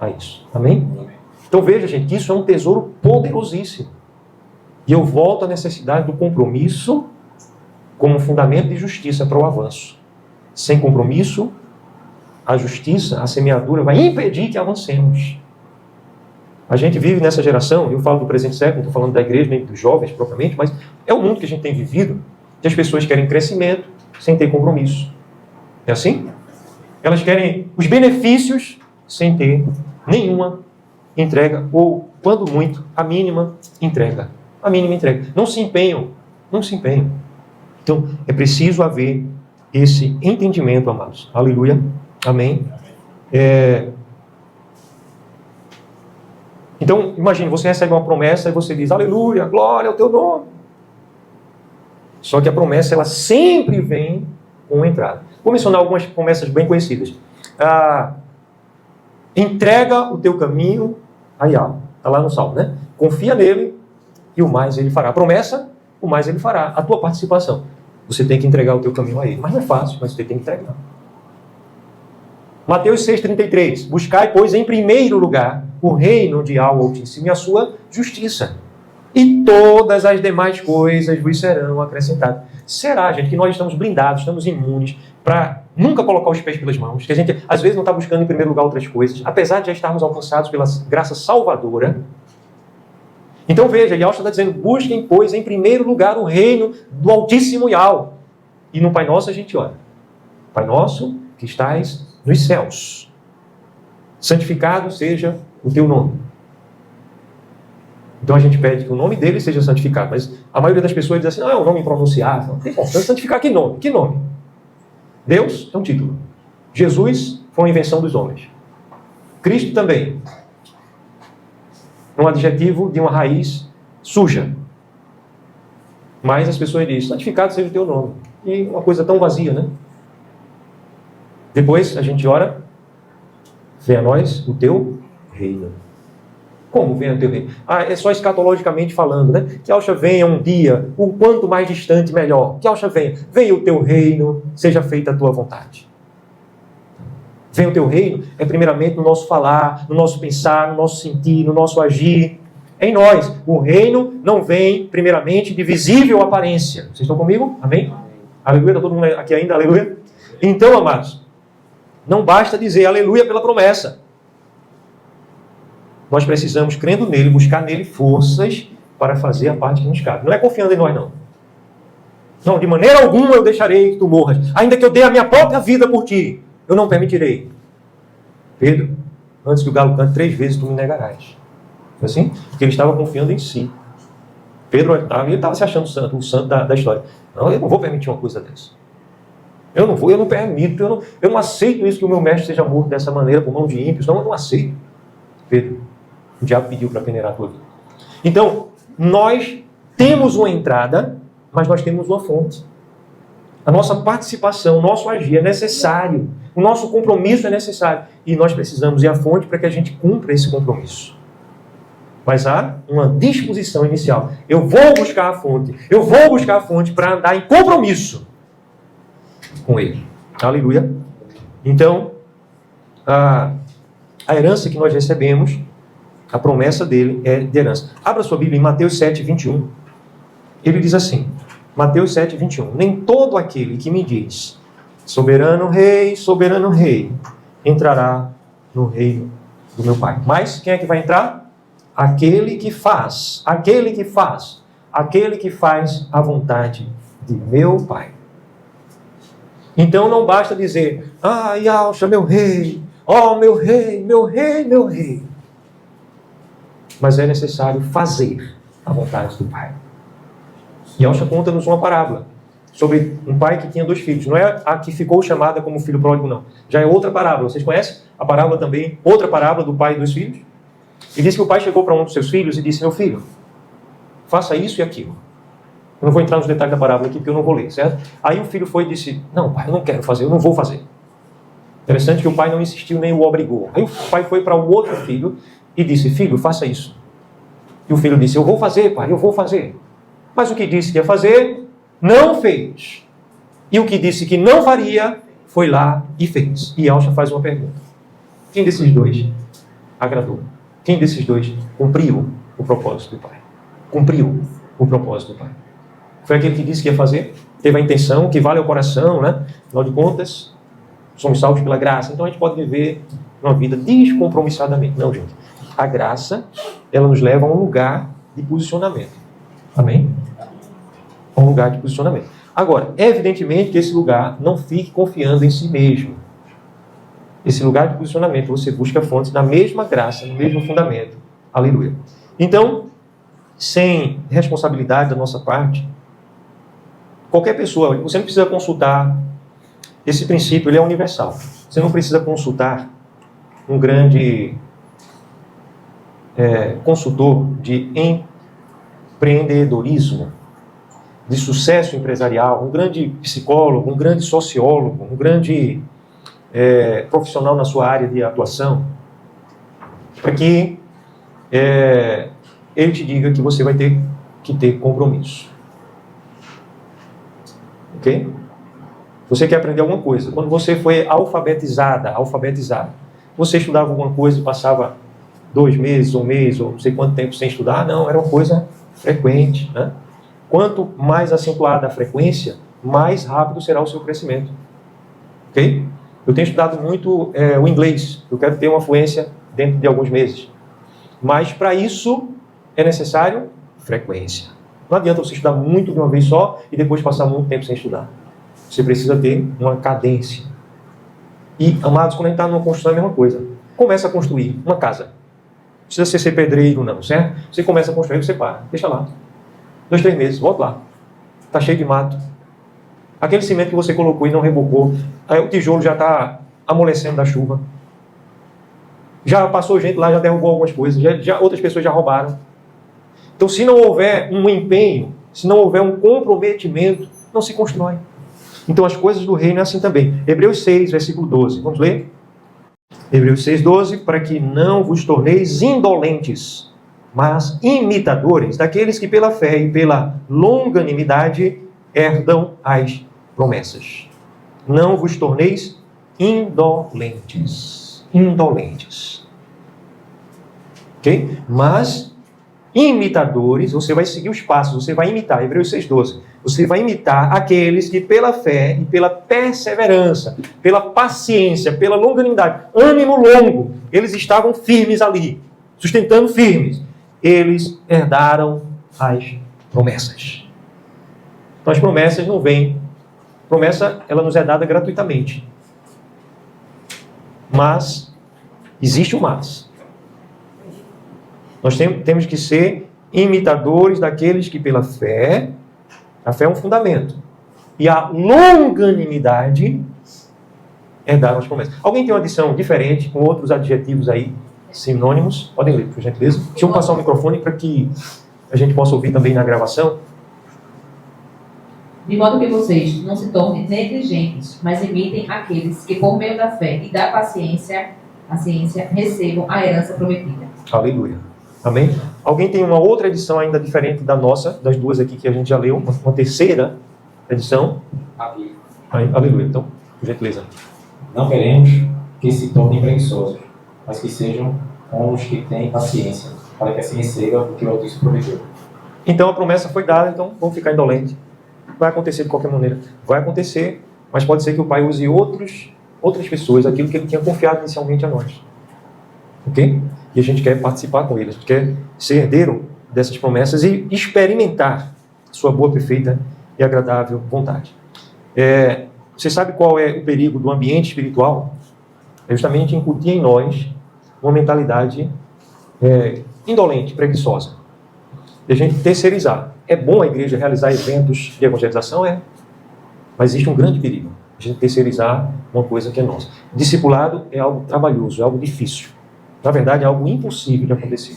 Speaker 1: a isso. Amém? Então veja, gente, que isso é um tesouro poderosíssimo. E eu volto à necessidade do compromisso como fundamento de justiça para o avanço. Sem compromisso, a justiça, a semeadura vai impedir que avancemos. A gente vive nessa geração, eu falo do presente século, não estou falando da igreja nem dos jovens propriamente, mas é o mundo que a gente tem vivido, que as pessoas querem crescimento sem ter compromisso. É assim? Elas querem os benefícios sem ter nenhuma entrega, ou, quando muito, a mínima entrega. A mínima entrega. Não se empenham. Não se empenham. Então, é preciso haver esse entendimento, amados. Aleluia. Amém. Então, imagine, você recebe uma promessa e você diz, aleluia, glória ao teu nome. Só que a promessa, ela sempre vem com uma entrada. Vou mencionar algumas promessas bem conhecidas. Entrega o teu caminho, aí está lá no Salmo, né? Confia nele e o mais ele fará. A promessa, o mais ele fará. A tua participação. Você tem que entregar o teu caminho a ele. Mas não é fácil, mas você tem que entregar. Mateus 6,33. Buscai, pois, em primeiro lugar o reino de Altíssimo e a sua justiça. E todas as demais coisas vos serão acrescentadas. Será, gente, que nós estamos blindados, estamos imunes para nunca colocar os pés pelas mãos, que a gente, às vezes, não está buscando em primeiro lugar outras coisas, apesar de já estarmos alcançados pela graça salvadora. Então, veja, Yahshua está dizendo, busquem, pois, em primeiro lugar o reino do Altíssimo Yahweh. E no Pai Nosso a gente ora. Pai Nosso, que estais nos céus. Santificado seja o teu nome. Então a gente pede que o nome dele seja santificado, mas a maioria das pessoas diz assim, não, é um nome impronunciável. Não tem importância santificar que nome? Que nome? Deus é um título. Jesus foi uma invenção dos homens. Cristo também. Um adjetivo de uma raiz suja. Mas as pessoas dizem, santificado seja o teu nome. E uma coisa tão vazia, né? Depois a gente ora, venha a nós o teu reino. Como venha o teu reino? É só escatologicamente falando, né? Que Alcha venha um dia, o quanto mais distante, melhor. Que Alcha venha. Venha o teu reino, seja feita a tua vontade. Venha o teu reino é primeiramente no nosso falar, no nosso pensar, no nosso sentir, no nosso agir. Em nós. O reino não vem primeiramente de visível aparência. Vocês estão comigo? Amém? Aleluia. Está todo mundo aqui ainda? Aleluia. Então, amados, não basta dizer aleluia pela promessa. Nós precisamos, crendo nele, buscar nele forças para fazer a parte que nos cabe. Não é confiando em nós, não. Não, de maneira alguma eu deixarei que tu morras. Ainda que eu dê a minha própria vida por ti, eu não permitirei. Pedro, antes que o galo cante 3 vezes, tu me negarás. Foi assim? Porque ele estava confiando em si. Pedro estava se achando santo, o santo da história. Não, eu não vou permitir uma coisa dessa. Eu não permito, eu não aceito isso que o meu mestre seja morto dessa maneira, por mão de ímpios. Não, eu não aceito. Pedro, o diabo pediu para peneirar a tua vida. Então, nós temos uma entrada, mas nós temos uma fonte. A nossa participação, o nosso agir é necessário. O nosso compromisso é necessário. E nós precisamos ir à fonte para que a gente cumpra esse compromisso. Mas há uma disposição inicial. Eu vou buscar a fonte. Eu vou buscar a fonte para andar em compromisso com ele. Aleluia. Então, a herança que nós recebemos, a promessa dele é de herança. Abra sua Bíblia em Mateus 7, 21. Ele diz assim, Mateus 7, 21. Nem todo aquele que me diz, soberano rei, entrará no reino do meu Pai. Mas quem é que vai entrar? Aquele que faz a vontade de meu Pai. Então não basta dizer, Alcha, meu rei, meu rei, meu rei, meu rei. Mas é necessário fazer a vontade do Pai. E Alcha conta-nos uma parábola sobre um pai que tinha 2 filhos. Não é a que ficou chamada como filho pródigo, não. Já é outra parábola. Vocês conhecem a parábola também? Outra parábola do pai e 2 filhos? E diz que o pai chegou para um dos seus filhos e disse, meu filho, faça isso e aquilo. Eu não vou entrar nos detalhes da parábola aqui porque eu não vou ler, certo? Aí o filho foi e disse, não pai, eu não quero fazer, eu não vou fazer. Interessante que o pai não insistiu nem o obrigou. Aí o pai foi para o outro filho e disse, filho, faça isso. E o filho disse, eu vou fazer, pai, eu vou fazer. Mas o que disse que ia fazer, não fez. E o que disse que não faria, foi lá e fez. E Alcha faz uma pergunta. Quem desses 2 agradou? Quem desses 2 cumpriu o propósito do Pai? Cumpriu o propósito do Pai. Foi aquele que disse que ia fazer, teve a intenção, que vale ao coração, né? Afinal de contas, somos salvos pela graça. Então a gente pode viver uma vida descompromissadamente. Não, gente. A graça, ela nos leva a um lugar de posicionamento. Amém? A um lugar de posicionamento. Agora, evidentemente que esse lugar não fique confiando em si mesmo. Esse lugar de posicionamento, você busca fontes na mesma graça, no mesmo fundamento. Aleluia. Então, sem responsabilidade da nossa parte, qualquer pessoa, você não precisa consultar, esse princípio ele é universal. Você não precisa consultar um grande consultor de empreendedorismo, de sucesso empresarial, um grande psicólogo, um grande sociólogo, um grande profissional na sua área de atuação, para que ele te diga que você vai ter que ter compromisso. Ok? Você quer aprender alguma coisa. Quando você foi alfabetizado, você estudava alguma coisa e passava 2 meses, um mês, ou não sei quanto tempo sem estudar? Não, era uma coisa frequente, né? Quanto mais acentuada a frequência, mais rápido será o seu crescimento. Ok? Eu tenho estudado muito o inglês. Eu quero ter uma fluência dentro de alguns meses. Mas para isso é necessário frequência. Não adianta você estudar muito de uma vez só e depois passar muito tempo sem estudar. Você precisa ter uma cadência. E, amados, quando a gente está numa construção é a mesma coisa. Começa a construir uma casa. Não precisa ser pedreiro, não, certo? Você começa a construir, você para. Deixa lá. 2, 3 meses, volta lá. Está cheio de mato. Aquele cimento que você colocou e não rebocou, aí o tijolo já está amolecendo da chuva. Já passou gente lá, já derrubou algumas coisas, outras pessoas já roubaram. Então, se não houver um empenho, se não houver um comprometimento, não se constrói. Então, as coisas do reino é assim também. Hebreus 6, versículo 12. Vamos ler? Hebreus 6, 12. Para que não vos torneis indolentes, mas imitadores daqueles que pela fé e pela longanimidade herdam as promessas. Não vos torneis indolentes. Indolentes. Ok? Mas imitadores, você vai seguir os passos, você vai imitar. Hebreus 6,12. Você vai imitar aqueles que pela fé e pela perseverança, pela paciência, pela longanimidade, ânimo longo, eles estavam firmes ali, sustentando firmes. Eles herdaram as promessas. Então as promessas não vêm. Promessa, ela nos é dada gratuitamente. Mas, existe o mas. Nós temos que ser imitadores daqueles que pela fé, a fé é um fundamento, e a longanimidade herdaram as promessas. Alguém tem uma adição diferente, com outros adjetivos aí, sinônimos? Podem ler, por gentileza. Deixa eu passar o microfone para que a gente possa ouvir também na gravação.
Speaker 2: De modo que vocês não se tornem negligentes, mas imitem aqueles que, por meio da fé e da paciência, recebam a herança prometida.
Speaker 1: Aleluia. Amém? Alguém tem uma outra edição ainda diferente da nossa, das duas aqui que a gente já leu, uma terceira edição?
Speaker 3: Aqui.
Speaker 1: Aleluia. Então, por gentileza.
Speaker 3: Não queremos que se tornem preguiçosos, mas que sejam os que têm paciência, para que assim receba o que o Altíssimo prometeu.
Speaker 1: Então a promessa foi dada, então vamos ficar indolentes. Vai acontecer de qualquer maneira. Vai acontecer, mas pode ser que o Pai use outras pessoas, aquilo que Ele tinha confiado inicialmente a nós. Ok? E a gente quer participar com eles, quer ser herdeiro dessas promessas e experimentar sua boa, perfeita e agradável vontade. Você sabe qual é o perigo do ambiente espiritual? É justamente incutir em nós uma mentalidade indolente, preguiçosa. E a gente terceirizar. É bom a igreja realizar eventos de evangelização? Mas existe um grande perigo. A gente terceirizar uma coisa que é nossa. Discipulado é algo trabalhoso, é algo difícil. Na verdade, é algo impossível de acontecer.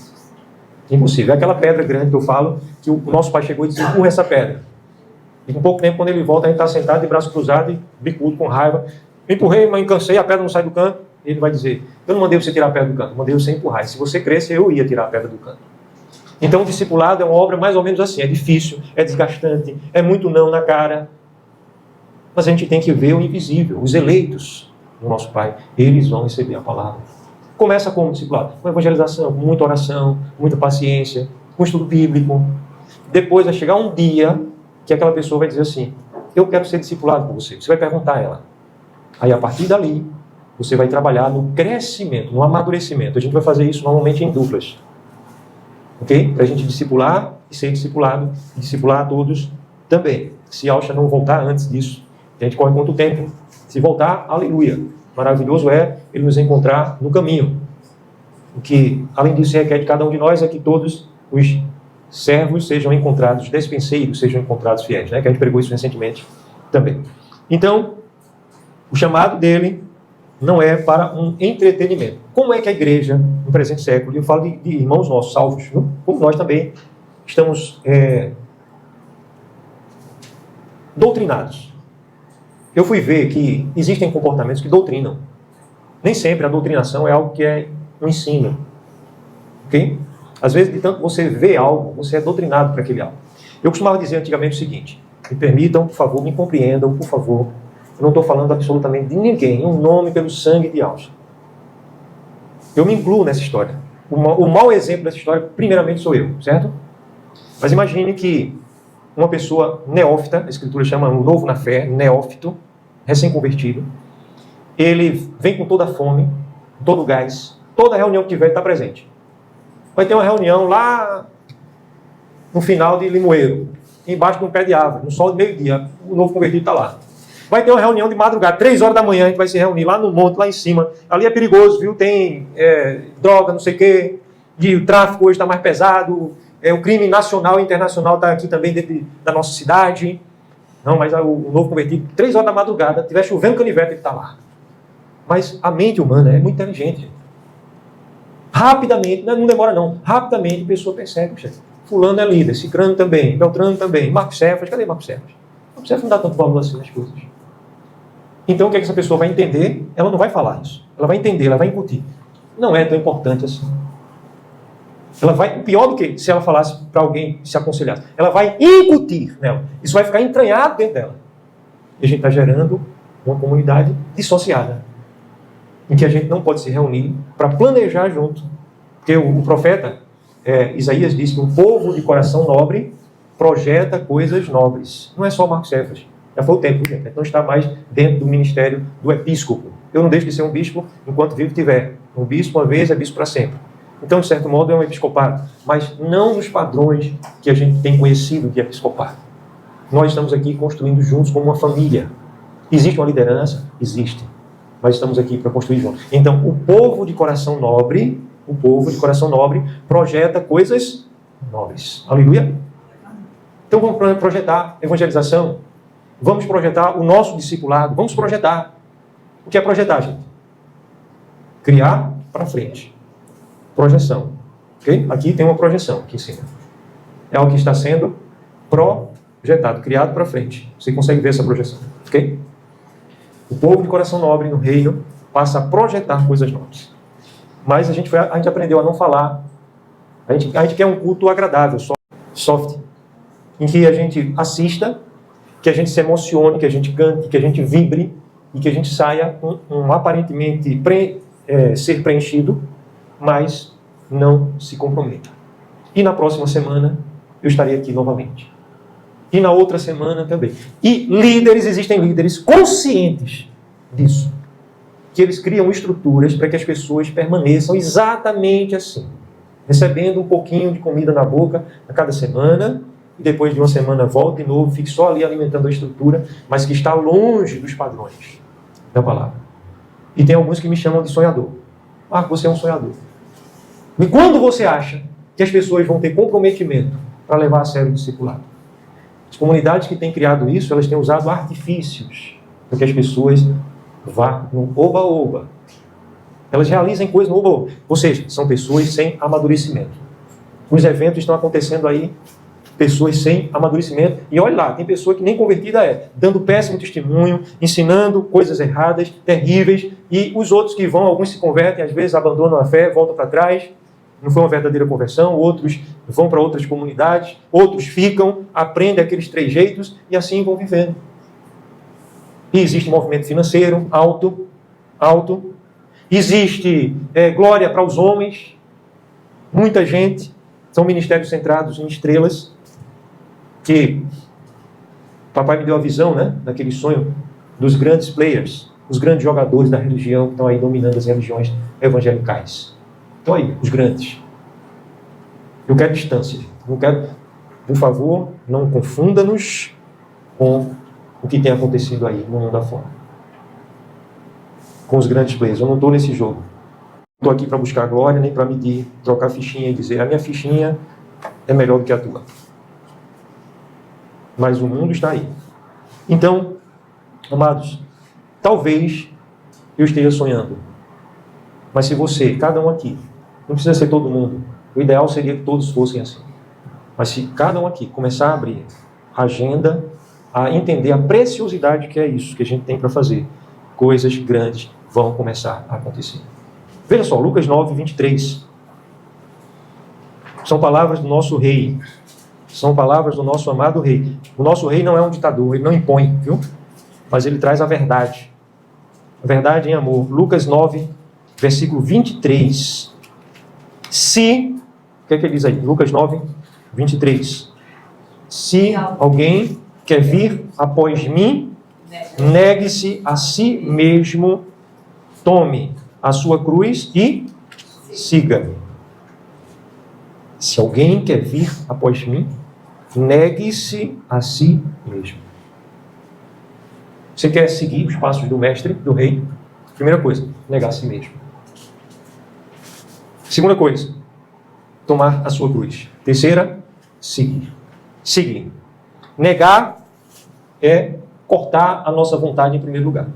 Speaker 1: Impossível. É aquela pedra grande que eu falo, que o nosso pai chegou e disse, empurra essa pedra. E com pouco tempo, quando ele volta, a gente está sentado de braço cruzado e bicudo, com raiva. Eu empurrei, mas cansei, a pedra não sai do canto. Ele vai dizer, eu não mandei você tirar a pedra do canto, eu mandei você empurrar. E se você cresce, eu ia tirar a pedra do canto. Então, o discipulado é uma obra mais ou menos assim. É difícil, é desgastante, é muito não na cara. Mas a gente tem que ver o invisível. Os eleitos do nosso Pai, eles vão receber a palavra. Começa como discipulado? Com evangelização, com muita oração, com muita paciência, com estudo bíblico. Depois vai chegar um dia que aquela pessoa vai dizer assim, eu quero ser discipulado por você. Você vai perguntar a ela. Aí, a partir dali, você vai trabalhar no crescimento, no amadurecimento. A gente vai fazer isso normalmente em duplas. Ok? Para a gente discipular e ser discipulado, e discipular a todos também. Se Alcha não voltar antes disso, a gente corre quanto tempo? Se voltar, aleluia. Maravilhoso é ele nos encontrar no caminho. O que, além disso, requer de cada um de nós é que todos os servos sejam encontrados, despenseiros sejam encontrados fiéis, né? Que a gente pregou isso recentemente também. Então, o chamado dele não é para um entretenimento. Como é que a igreja, no presente século, e eu falo de irmãos nossos salvos, viu? Como nós também estamos doutrinados. Eu fui ver que existem comportamentos que doutrinam. Nem sempre a doutrinação é algo que é um ensino. Ok? Às vezes, de tanto você vê algo, você é doutrinado para aquele algo. Eu costumava dizer antigamente o seguinte, me permitam, por favor, me compreendam, por favor. Eu não estou falando absolutamente de ninguém, um nome pelo sangue de Alcha. Eu me incluo nessa história. O mau exemplo dessa história, primeiramente, sou eu, certo? Mas imagine que uma pessoa neófita, a Escritura chama um novo na fé, neófito, recém-convertido, ele vem com toda a fome, todo o gás, toda reunião que tiver, ele está presente. Vai ter uma reunião lá no final de Limoeiro, embaixo de um pé de árvore, no sol de meio-dia, o novo convertido está lá. Vai ter uma reunião de madrugada, 3 horas da manhã, a gente vai se reunir lá no monte, lá em cima. Ali é perigoso, viu? Tem droga, não sei o quê. E o tráfico hoje está mais pesado. O crime nacional e internacional está aqui também dentro da nossa cidade. Não, mas o novo convertido, 3 horas da madrugada, tiver chovendo canivete, ele está lá. Mas a mente humana é muito inteligente. Rapidamente, não demora não, rapidamente a pessoa percebe, chefe. Fulano é líder, Cicrano também, Beltrano também, Marcos Cefas, cadê Marcos Cefas? Marcos Cefas não dá tanto valor assim nas coisas. Então o que é que essa pessoa vai entender? Ela não vai falar isso. Ela vai entender, ela vai incutir. Não é tão importante assim. Ela vai, pior do que se ela falasse para alguém, se aconselhasse, ela vai incutir nela. Isso vai ficar entranhado dentro dela. E a gente está gerando uma comunidade dissociada, em que a gente não pode se reunir para planejar junto. Porque o profeta Isaías diz que um povo de coração nobre projeta coisas nobres. Não é só Marcos Cefas. Já foi o tempo, gente. A gente não está mais dentro do ministério do episcopo. Eu não deixo de ser um bispo enquanto vivo tiver. Um bispo uma vez é bispo para sempre. Então, de certo modo, é um episcopado. Mas não nos padrões que a gente tem conhecido de episcopado. Nós estamos aqui construindo juntos como uma família. Existe uma liderança? Existe. Mas estamos aqui para construir juntos. Então, o povo de coração nobre projeta coisas nobres. Aleluia? Então, vamos projetar evangelização. Vamos projetar o nosso discipulado. Vamos projetar. O que é projetar, gente? Criar para frente. Projeção. Ok? Aqui tem uma projeção, aqui em cima. É algo que está sendo projetado, criado para frente. Você consegue ver essa projeção. Ok? O povo de coração nobre no reino passa a projetar coisas nobres. Mas a gente aprendeu a não falar. A gente quer um culto agradável, soft, em que a gente assista, que a gente se emocione, que a gente cante, que a gente vibre e que a gente saia aparentemente ser preenchido, mas não se comprometa. E na próxima semana eu estarei aqui novamente. E na outra semana também. E existem líderes conscientes disso. Que eles criam estruturas para que as pessoas permaneçam exatamente assim. Recebendo um pouquinho de comida na boca a cada semana. E depois de uma semana volta de novo, fique só ali alimentando a estrutura, mas que está longe dos padrões da palavra. E tem alguns que me chamam de sonhador. Ah, você é um sonhador. E quando você acha que as pessoas vão ter comprometimento para levar a sério o discipulado? As comunidades que têm criado isso, elas têm usado artifícios para que as pessoas vá no oba-oba. Elas realizem coisas no oba-oba. Ou seja, são pessoas sem amadurecimento. Os eventos estão acontecendo aí, pessoas sem amadurecimento. E olha lá, tem pessoa que nem convertida dando péssimo testemunho, ensinando coisas erradas, terríveis, e os outros que vão, alguns se convertem, às vezes abandonam a fé, voltam para trás, não foi uma verdadeira conversão, outros vão para outras comunidades, outros ficam, aprendem aqueles trejeitos e assim vão vivendo. E existe movimento financeiro alto. Existe glória para os homens. Muita gente. São ministérios centrados em estrelas. Que papai me deu a visão, né? Daquele sonho dos grandes players. Os grandes jogadores da religião que estão aí dominando as religiões evangelicais. Estão aí, os grandes. Eu quero distância. Não quero, por favor, não confunda-nos com o que tem acontecido aí no mundo afora. Com os grandes players. Eu não estou nesse jogo. Não estou aqui para buscar glória, nem para medir, trocar fichinha e dizer a minha fichinha é melhor do que a tua. Mas o mundo está aí. Então, amados, talvez eu esteja sonhando. Mas se você, cada um aqui, não precisa ser todo mundo, o ideal seria que todos fossem assim. Mas se cada um aqui começar a abrir a agenda, a entender a preciosidade que é isso que a gente tem para fazer, coisas grandes vão começar a acontecer. Veja só, Lucas 9, 23. São palavras do nosso rei. São palavras do nosso amado rei. O nosso rei não é um ditador, ele não impõe, viu? Mas ele traz a verdade. A verdade em amor. Lucas 9, versículo 23. O que é que ele diz aí? Lucas 9, 23. Se alguém quer vir após mim, negue-se a si mesmo, tome a sua cruz e siga-me. Se alguém quer vir após mim, negue-se a si mesmo. Você quer seguir os passos do mestre, do rei? Primeira coisa, negar a si mesmo. Segunda coisa, tomar a sua cruz. Terceira, seguir. Seguir. Negar é cortar a nossa vontade em primeiro lugar.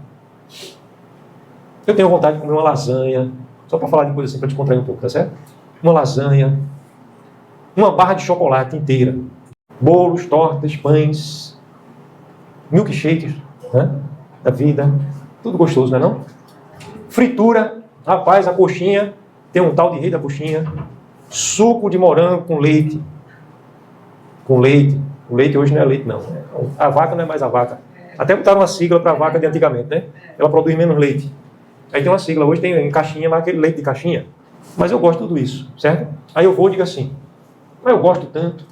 Speaker 1: Eu tenho vontade de comer uma lasanha, só para falar de coisa assim, para te contrair um pouco, tá certo? Uma lasanha, uma barra de chocolate inteira, bolos, tortas, pães, milkshakes, né, da vida, tudo gostoso, não é não? Fritura, rapaz, a coxinha, tem um tal de rei da coxinha, suco de morango com leite. Com leite. O leite hoje não é leite, não. A vaca não é mais a vaca. Até botaram uma sigla para a vaca de antigamente, né? Ela produz menos leite. Aí tem uma sigla, hoje tem em caixinha, mas aquele leite de caixinha. Mas eu gosto de tudo isso, certo? Aí eu vou e digo assim, mas eu gosto tanto.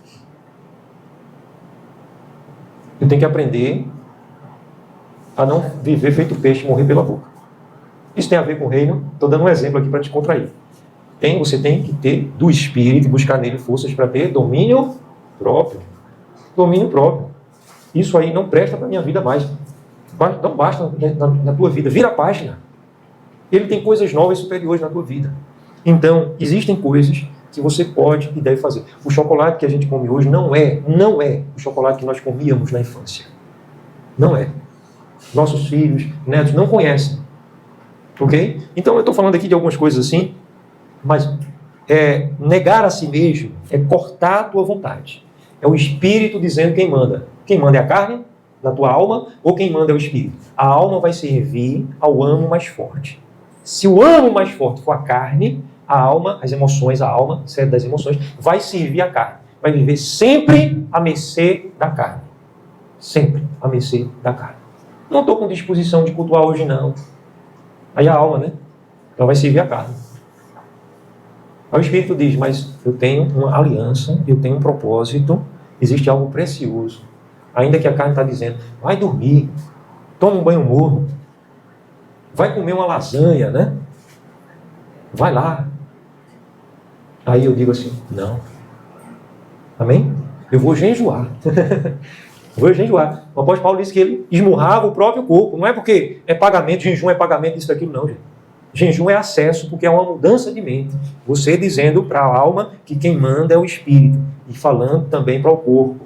Speaker 1: Eu tenho que aprender a não viver feito peixe e morrer pela boca. Isso tem a ver com o reino. Estou dando um exemplo aqui para te contrair. Você tem que ter do Espírito, buscar nele forças para ter domínio próprio. Domínio próprio. Isso aí não presta para a minha vida mais. Não basta na tua vida. Vira a página. Ele tem coisas novas e superiores na tua vida. Então, existem coisas que você pode e deve fazer. O chocolate que a gente come hoje não é o chocolate que nós comíamos na infância. Não é. Nossos filhos, netos não conhecem. Ok? Então, eu estou falando aqui de algumas coisas assim, mas negar a si mesmo é cortar a tua vontade. É o Espírito dizendo quem manda. Quem manda é a carne, na tua alma, ou quem manda é o Espírito. A alma vai servir ao amo mais forte. Se o amo mais forte for a carne, a alma, as emoções, a alma, sede das emoções, vai servir a carne. Vai viver sempre à mercê da carne. Sempre à mercê da carne. Não estou com disposição de cultuar hoje, não. Aí a alma, né? Ela vai servir a carne. Aí o Espírito diz, mas eu tenho uma aliança, eu tenho um propósito, existe algo precioso. Ainda que a carne está dizendo, vai dormir, toma um banho morno, vai comer uma lasanha, né? Vai lá. Aí eu digo assim, não. Amém? Eu vou jejuar. Vou jejuar. O apóstolo Paulo disse que ele esmurrava o próprio corpo. Não é porque é pagamento, jejum é pagamento, isso, aquilo, não, gente. Jejum é acesso, porque é uma mudança de mente. Você dizendo para a alma que quem manda é o Espírito. E falando também para o corpo.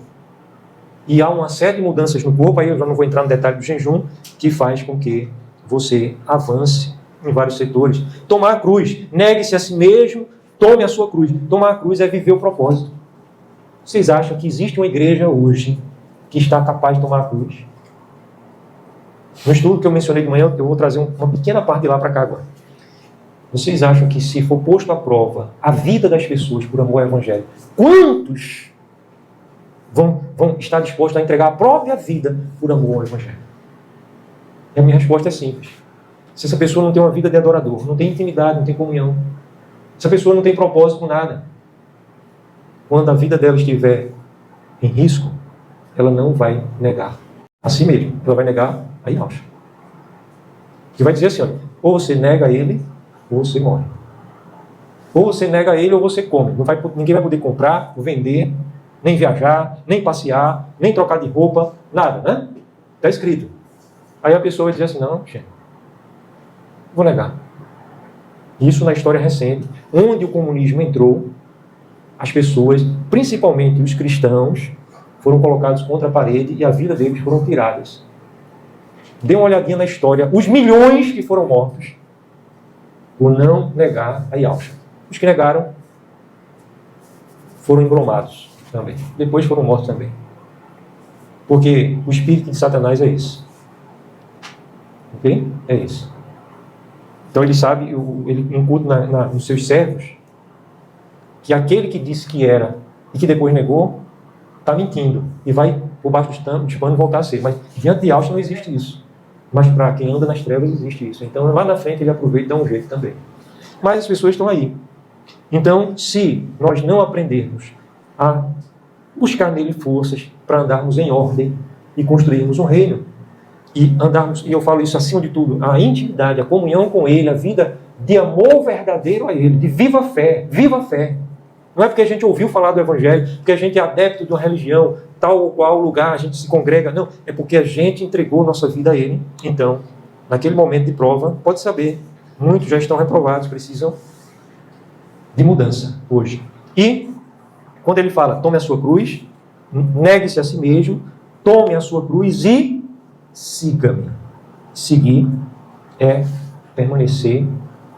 Speaker 1: E há uma série de mudanças no corpo, aí eu já não vou entrar no detalhe do jejum, que faz com que você avance em vários setores. Tomar a cruz. Negue-se a si mesmo, tome a sua cruz. Tomar a cruz é viver o propósito. Vocês acham que existe uma igreja hoje que está capaz de tomar a cruz? No estudo que eu mencionei de manhã, eu vou trazer uma pequena parte de lá para cá agora. Vocês acham que se for posto à prova a vida das pessoas por amor ao Evangelho, quantos vão estar dispostos a entregar a própria vida por amor ao Evangelho? E a minha resposta é simples. Se essa pessoa não tem uma vida de adorador, não tem intimidade, não tem comunhão, essa pessoa não tem propósito com nada, quando a vida dela estiver em risco, ela não vai negar a si mesma. Ela vai negar a Yahshua. Que vai dizer assim, olha, ou você nega ele, ou você morre. Ou você nega ele, ou você come. Ninguém vai poder comprar, vender, nem viajar, nem passear, nem trocar de roupa, nada, né? Está escrito. Aí a pessoa vai dizer assim, não, vou negar. Isso na história recente, onde o comunismo entrou, as pessoas, principalmente os cristãos, foram colocados contra a parede e a vida deles foram tiradas. Dê uma olhadinha na história. Os milhões que foram mortos por não negar a Yahshua. Os que negaram foram embromados também. Depois foram mortos também. Porque o espírito de Satanás é esse. Ok? É esse. Então ele sabe, ele incuta nos seus servos que aquele que disse que era e que depois negou, está mentindo. E vai por baixo dos panos voltar a ser. Mas diante de Yahshua não existe isso. Mas para quem anda nas trevas existe isso. Então lá na frente ele aproveita e dá um jeito também. Mas as pessoas estão aí. Então, se nós não aprendermos a buscar nele forças para andarmos em ordem e construirmos um reino, e andarmos, e eu falo isso acima de tudo, a intimidade, a comunhão com ele, a vida de amor verdadeiro a ele, de viva fé, Não é porque a gente ouviu falar do Evangelho, porque a gente é adepto de uma religião, tal ou qual lugar a gente se congrega. Não, é porque a gente entregou nossa vida a Ele. Então, naquele momento de prova, pode saber, muitos já estão reprovados, precisam de mudança hoje. E, quando ele fala, tome a sua cruz, negue-se a si mesmo, tome a sua cruz e siga-me. Seguir é permanecer,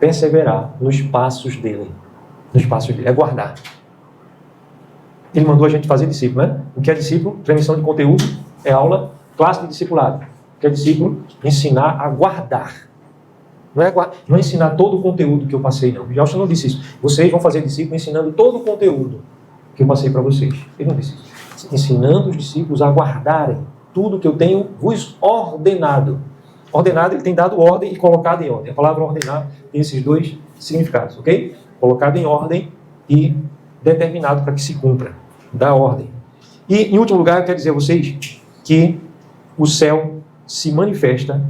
Speaker 1: perseverar nos passos dele. Nos passos dele. É guardar. Ele mandou a gente fazer discípulo, né? O que é discípulo? Transmissão de conteúdo, é aula, classe de discipulado. O que é discípulo? Ensinar a guardar. Não é ensinar todo o conteúdo que eu passei, não. Já não disse isso. Vocês vão fazer discípulo ensinando todo o conteúdo que eu passei para vocês. Ele não disse isso. Ensinando os discípulos a guardarem tudo que eu tenho vos ordenado. Ordenado, ele tem dado ordem e colocado em ordem. A palavra ordenar tem esses dois significados, ok? Colocado em ordem e determinado para que se cumpra. Dá ordem. E, em último lugar, eu quero dizer a vocês que o céu se manifesta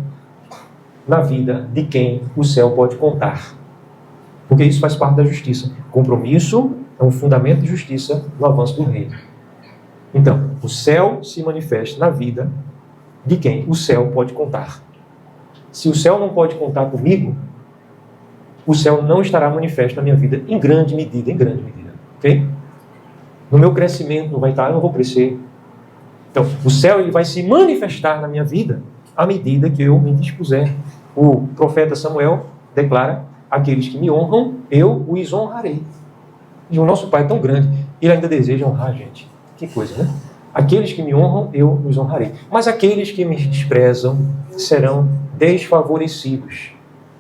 Speaker 1: na vida de quem o céu pode contar. Porque isso faz parte da justiça. Compromisso é um fundamento de justiça no avanço do reino. Então, o céu se manifesta na vida de quem o céu pode contar. Se o céu não pode contar comigo, o céu não estará manifesto na minha vida em grande medida, ok? No meu crescimento não vai estar, eu não vou crescer. Então, o céu ele vai se manifestar na minha vida à medida que eu me dispuser. O profeta Samuel declara, aqueles que me honram, eu os honrarei. E o nosso Pai é tão grande, ele ainda deseja honrar a gente. Que coisa, né? Aqueles que me honram, eu os honrarei. Mas aqueles que me desprezam serão desfavorecidos.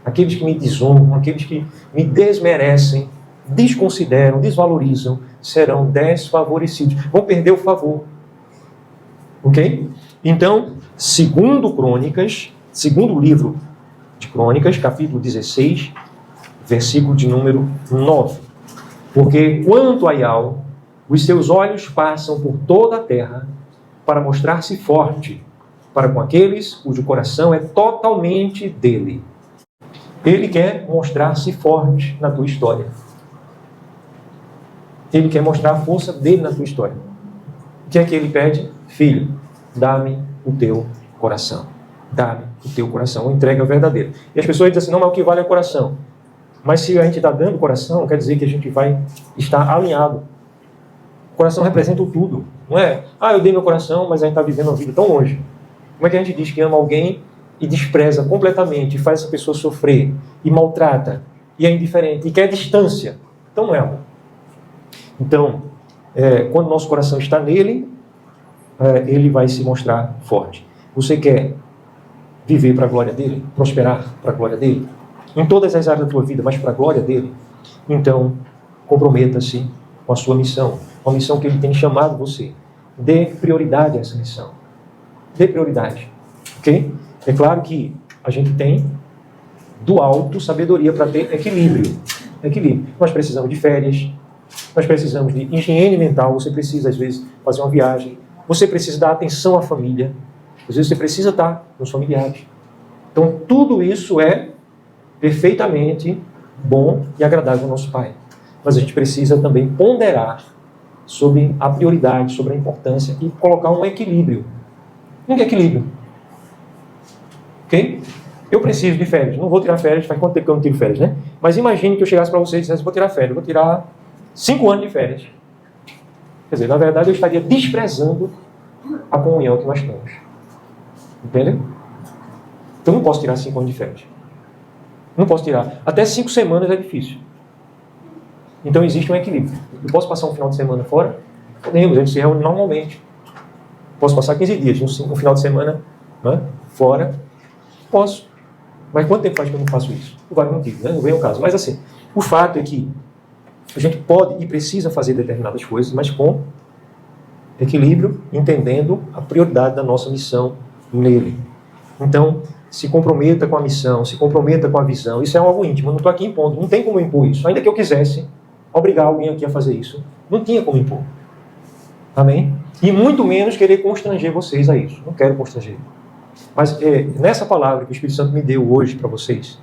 Speaker 1: Aqueles que me desonram, aqueles que me desmerecem, desconsideram, desvalorizam, serão desfavorecidos. Vão perder o favor. Ok? Então, segundo o livro de Crônicas, capítulo 16, versículo de número 9. Porque quanto a Ial, os seus olhos passam por toda a terra para mostrar-se forte para com aqueles cujo coração é totalmente dele. Ele quer mostrar-se forte na tua história. Ele quer mostrar a força dele na tua história. O que é que ele pede? Filho, dá-me o teu coração. Dá-me o teu coração. Uma entrega verdadeira. E as pessoas dizem assim, não, mas o que vale é o coração. Mas se a gente está dando o coração, quer dizer que a gente vai estar alinhado. O coração representa o tudo. Não é, eu dei meu coração, mas a gente está vivendo uma vida tão longe. Como é que a gente diz que ama alguém e despreza completamente, e faz essa pessoa sofrer, e maltrata, e é indiferente, e quer distância? Então não é amor. Então, quando o nosso coração está nele, ele vai se mostrar forte. Você quer viver para a glória dele? Prosperar para a glória dele? Em todas as áreas da tua vida, mas para a glória dele? Então, comprometa-se com a sua missão. Uma missão que ele tem chamado você. Dê prioridade a essa missão. Dê prioridade. Ok? É claro que a gente tem do alto sabedoria para ter equilíbrio. Nós precisamos de férias, nós precisamos de higiene mental, você precisa às vezes fazer uma viagem, você precisa dar atenção à família, às vezes você precisa estar com os familiares. Então tudo isso é perfeitamente bom e agradável ao nosso Pai. Mas a gente precisa também ponderar sobre a prioridade, sobre a importância e colocar um equilíbrio. Um equilíbrio. Ok? Eu preciso de férias. Não vou tirar férias, faz quanto tempo que eu não tiro férias, né? Mas imagine que eu chegasse para você e dissesse, vou tirar férias, vou tirar 5 anos de férias. Quer dizer, na verdade eu estaria desprezando a comunhão que nós temos. Entendeu? Então eu não posso tirar 5 anos de férias. Não posso tirar. Até 5 semanas é difícil. Então existe um equilíbrio. Eu posso passar um final de semana fora? Podemos, a gente se reúne normalmente. Posso passar 15 dias, um final de semana, né, fora? Posso. Mas quanto tempo faz que eu não faço isso? Por vários motivos, né? Não vem o caso. Mas assim, o fato é que a gente pode e precisa fazer determinadas coisas, mas com equilíbrio, entendendo a prioridade da nossa missão nele. Então, se comprometa com a missão, se comprometa com a visão. Isso é algo íntimo, eu não estou aqui impondo, não tem como impor isso. Ainda que eu quisesse obrigar alguém aqui a fazer isso, não tinha como impor. Amém? E muito menos querer constranger vocês a isso. Não quero constranger. Mas nessa palavra que o Espírito Santo me deu hoje para vocês,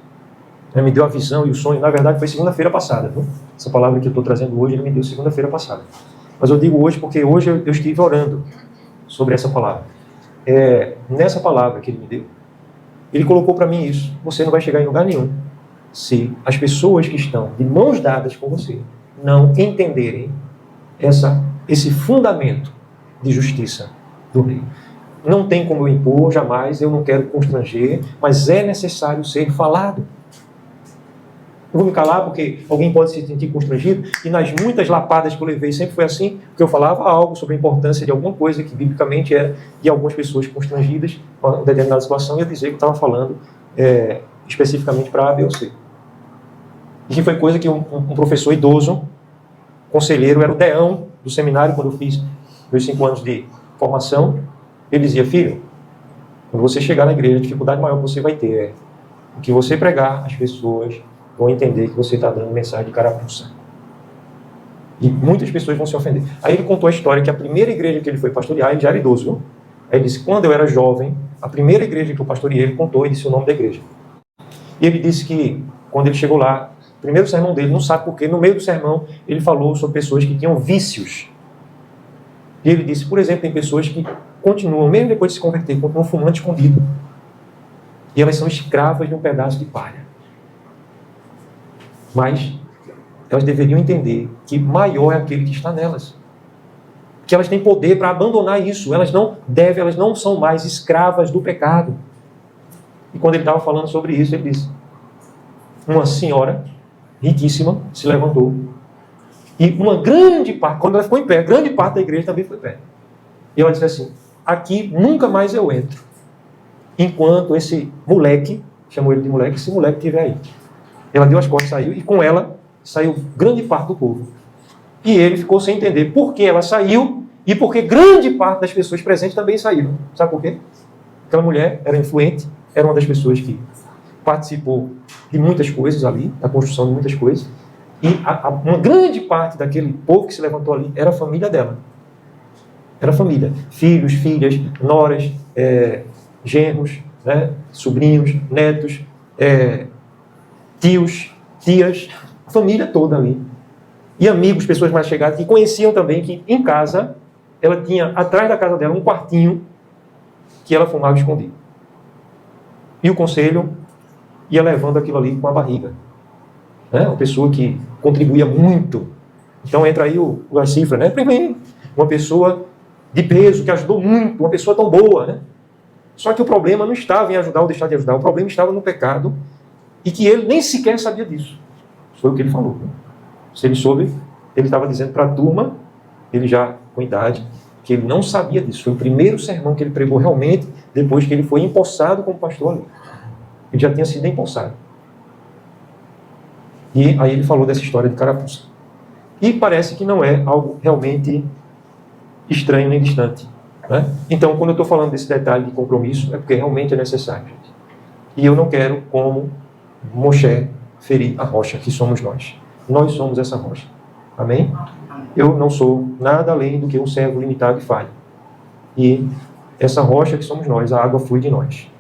Speaker 1: Ele me deu a visão e o sonho. Na verdade, foi segunda-feira passada. Viu? Essa palavra que eu estou trazendo hoje, ele me deu segunda-feira passada. Mas eu digo hoje porque hoje eu estive orando sobre essa palavra. Nessa palavra que ele me deu, ele colocou para mim isso. Você não vai chegar em lugar nenhum se as pessoas que estão de mãos dadas com você não entenderem esse fundamento de justiça do rei. Não tem como eu impor, jamais, eu não quero constranger, mas é necessário ser falado. Eu vou me calar porque alguém pode se sentir constrangido, e nas muitas lapadas que eu levei sempre foi assim, porque eu falava algo sobre a importância de alguma coisa que biblicamente era, e algumas pessoas constrangidas com uma determinada situação, e eu dizia que eu estava falando especificamente para A, B ou C. E foi coisa que um professor idoso, conselheiro, era o deão do seminário, quando eu fiz meus 5 anos de formação, ele dizia: filho, quando você chegar na igreja, a dificuldade maior que você vai ter é o que você pregar, as pessoas vão entender que você está dando mensagem de carapuça. E muitas pessoas vão se ofender. Aí ele contou a história que a primeira igreja que ele foi pastorear, ele já era idoso, viu? Aí ele disse: quando eu era jovem, a primeira igreja que eu pastoreei, ele contou e disse o nome da igreja. E ele disse que, quando ele chegou lá, o primeiro sermão dele, não sabe por quê, no meio do sermão, ele falou sobre pessoas que tinham vícios. E ele disse, por exemplo, tem pessoas que continuam, mesmo depois de se converter, continuam fumando escondido. E elas são escravas de um pedaço de palha. Mas elas deveriam entender que maior é aquele que está nelas. Que elas têm poder para abandonar isso. Elas não são mais escravas do pecado. E quando ele estava falando sobre isso, ele disse: uma senhora riquíssima se levantou. E uma grande parte, quando ela ficou em pé, grande parte da igreja também foi em pé. E ela disse assim: aqui nunca mais eu entro, enquanto esse moleque, chamou ele de moleque, esse moleque estiver aí. Ela deu as costas e saiu, e com ela saiu grande parte do povo. E ele ficou sem entender por que ela saiu e porque grande parte das pessoas presentes também saíram. Sabe por quê? Aquela mulher era influente, era uma das pessoas que participou de muitas coisas ali, da construção de muitas coisas. E uma grande parte daquele povo que se levantou ali era a família dela. Era a família. Filhos, filhas, noras, genros, né, sobrinhos, netos, tios, tias, a família toda ali. E amigos, pessoas mais chegadas, que conheciam também que em casa, ela tinha atrás da casa dela um quartinho que ela fumava escondido. E o conselho ia levando aquilo ali com a barriga. Uma pessoa que contribuía muito. Então entra aí a cifra, né? Primeiro, uma pessoa de peso, que ajudou muito, uma pessoa tão boa, né? Só que o problema não estava em ajudar ou deixar de ajudar, o problema estava no pecado, e que ele nem sequer sabia disso. Foi o que ele falou. Né? Se ele soube, ele estava dizendo para a turma, ele já com idade, que ele não sabia disso. Foi o primeiro sermão que ele pregou realmente, depois que ele foi empossado como pastor ali. Ele já tinha sido empossado. E aí ele falou dessa história de carapuça. E parece que não é algo realmente estranho nem distante. Né? Então, quando eu estou falando desse detalhe de compromisso, é porque realmente é necessário. Gente. E eu não quero, como Moshe, ferir a rocha, que somos nós. Nós somos essa rocha. Amém? Eu não sou nada além do que um servo limitado e falho. E essa rocha que somos nós, a água flui de nós.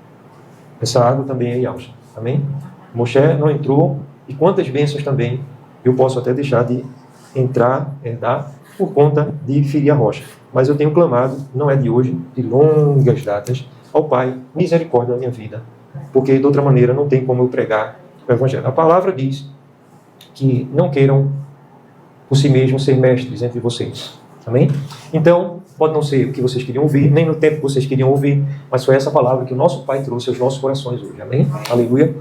Speaker 1: Essa água também é Yahshua. Amém? Moshe não entrou. E quantas bênçãos também eu posso até deixar de entrar, herdar, por conta de ferir a rocha. Mas eu tenho clamado, não é de hoje, de longas datas, ao Pai, misericórdia da minha vida. Porque de outra maneira não tem como eu pregar o Evangelho. A palavra diz que não queiram por si mesmos ser mestres entre vocês. Amém? Então, pode não ser o que vocês queriam ouvir, nem no tempo que vocês queriam ouvir, mas foi essa palavra que o nosso Pai trouxe aos nossos corações hoje. Amém? Aleluia.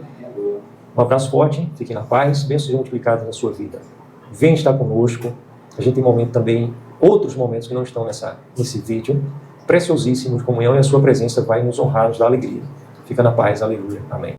Speaker 1: Um abraço forte, fiquem na paz, bênçãos multiplicadas na sua vida. Venha estar conosco. A gente tem momento também, outros momentos que não estão nesse vídeo, preciosíssimos, comunhão, e a sua presença vai nos honrar, nos dar alegria. Fica na paz, aleluia. Amém.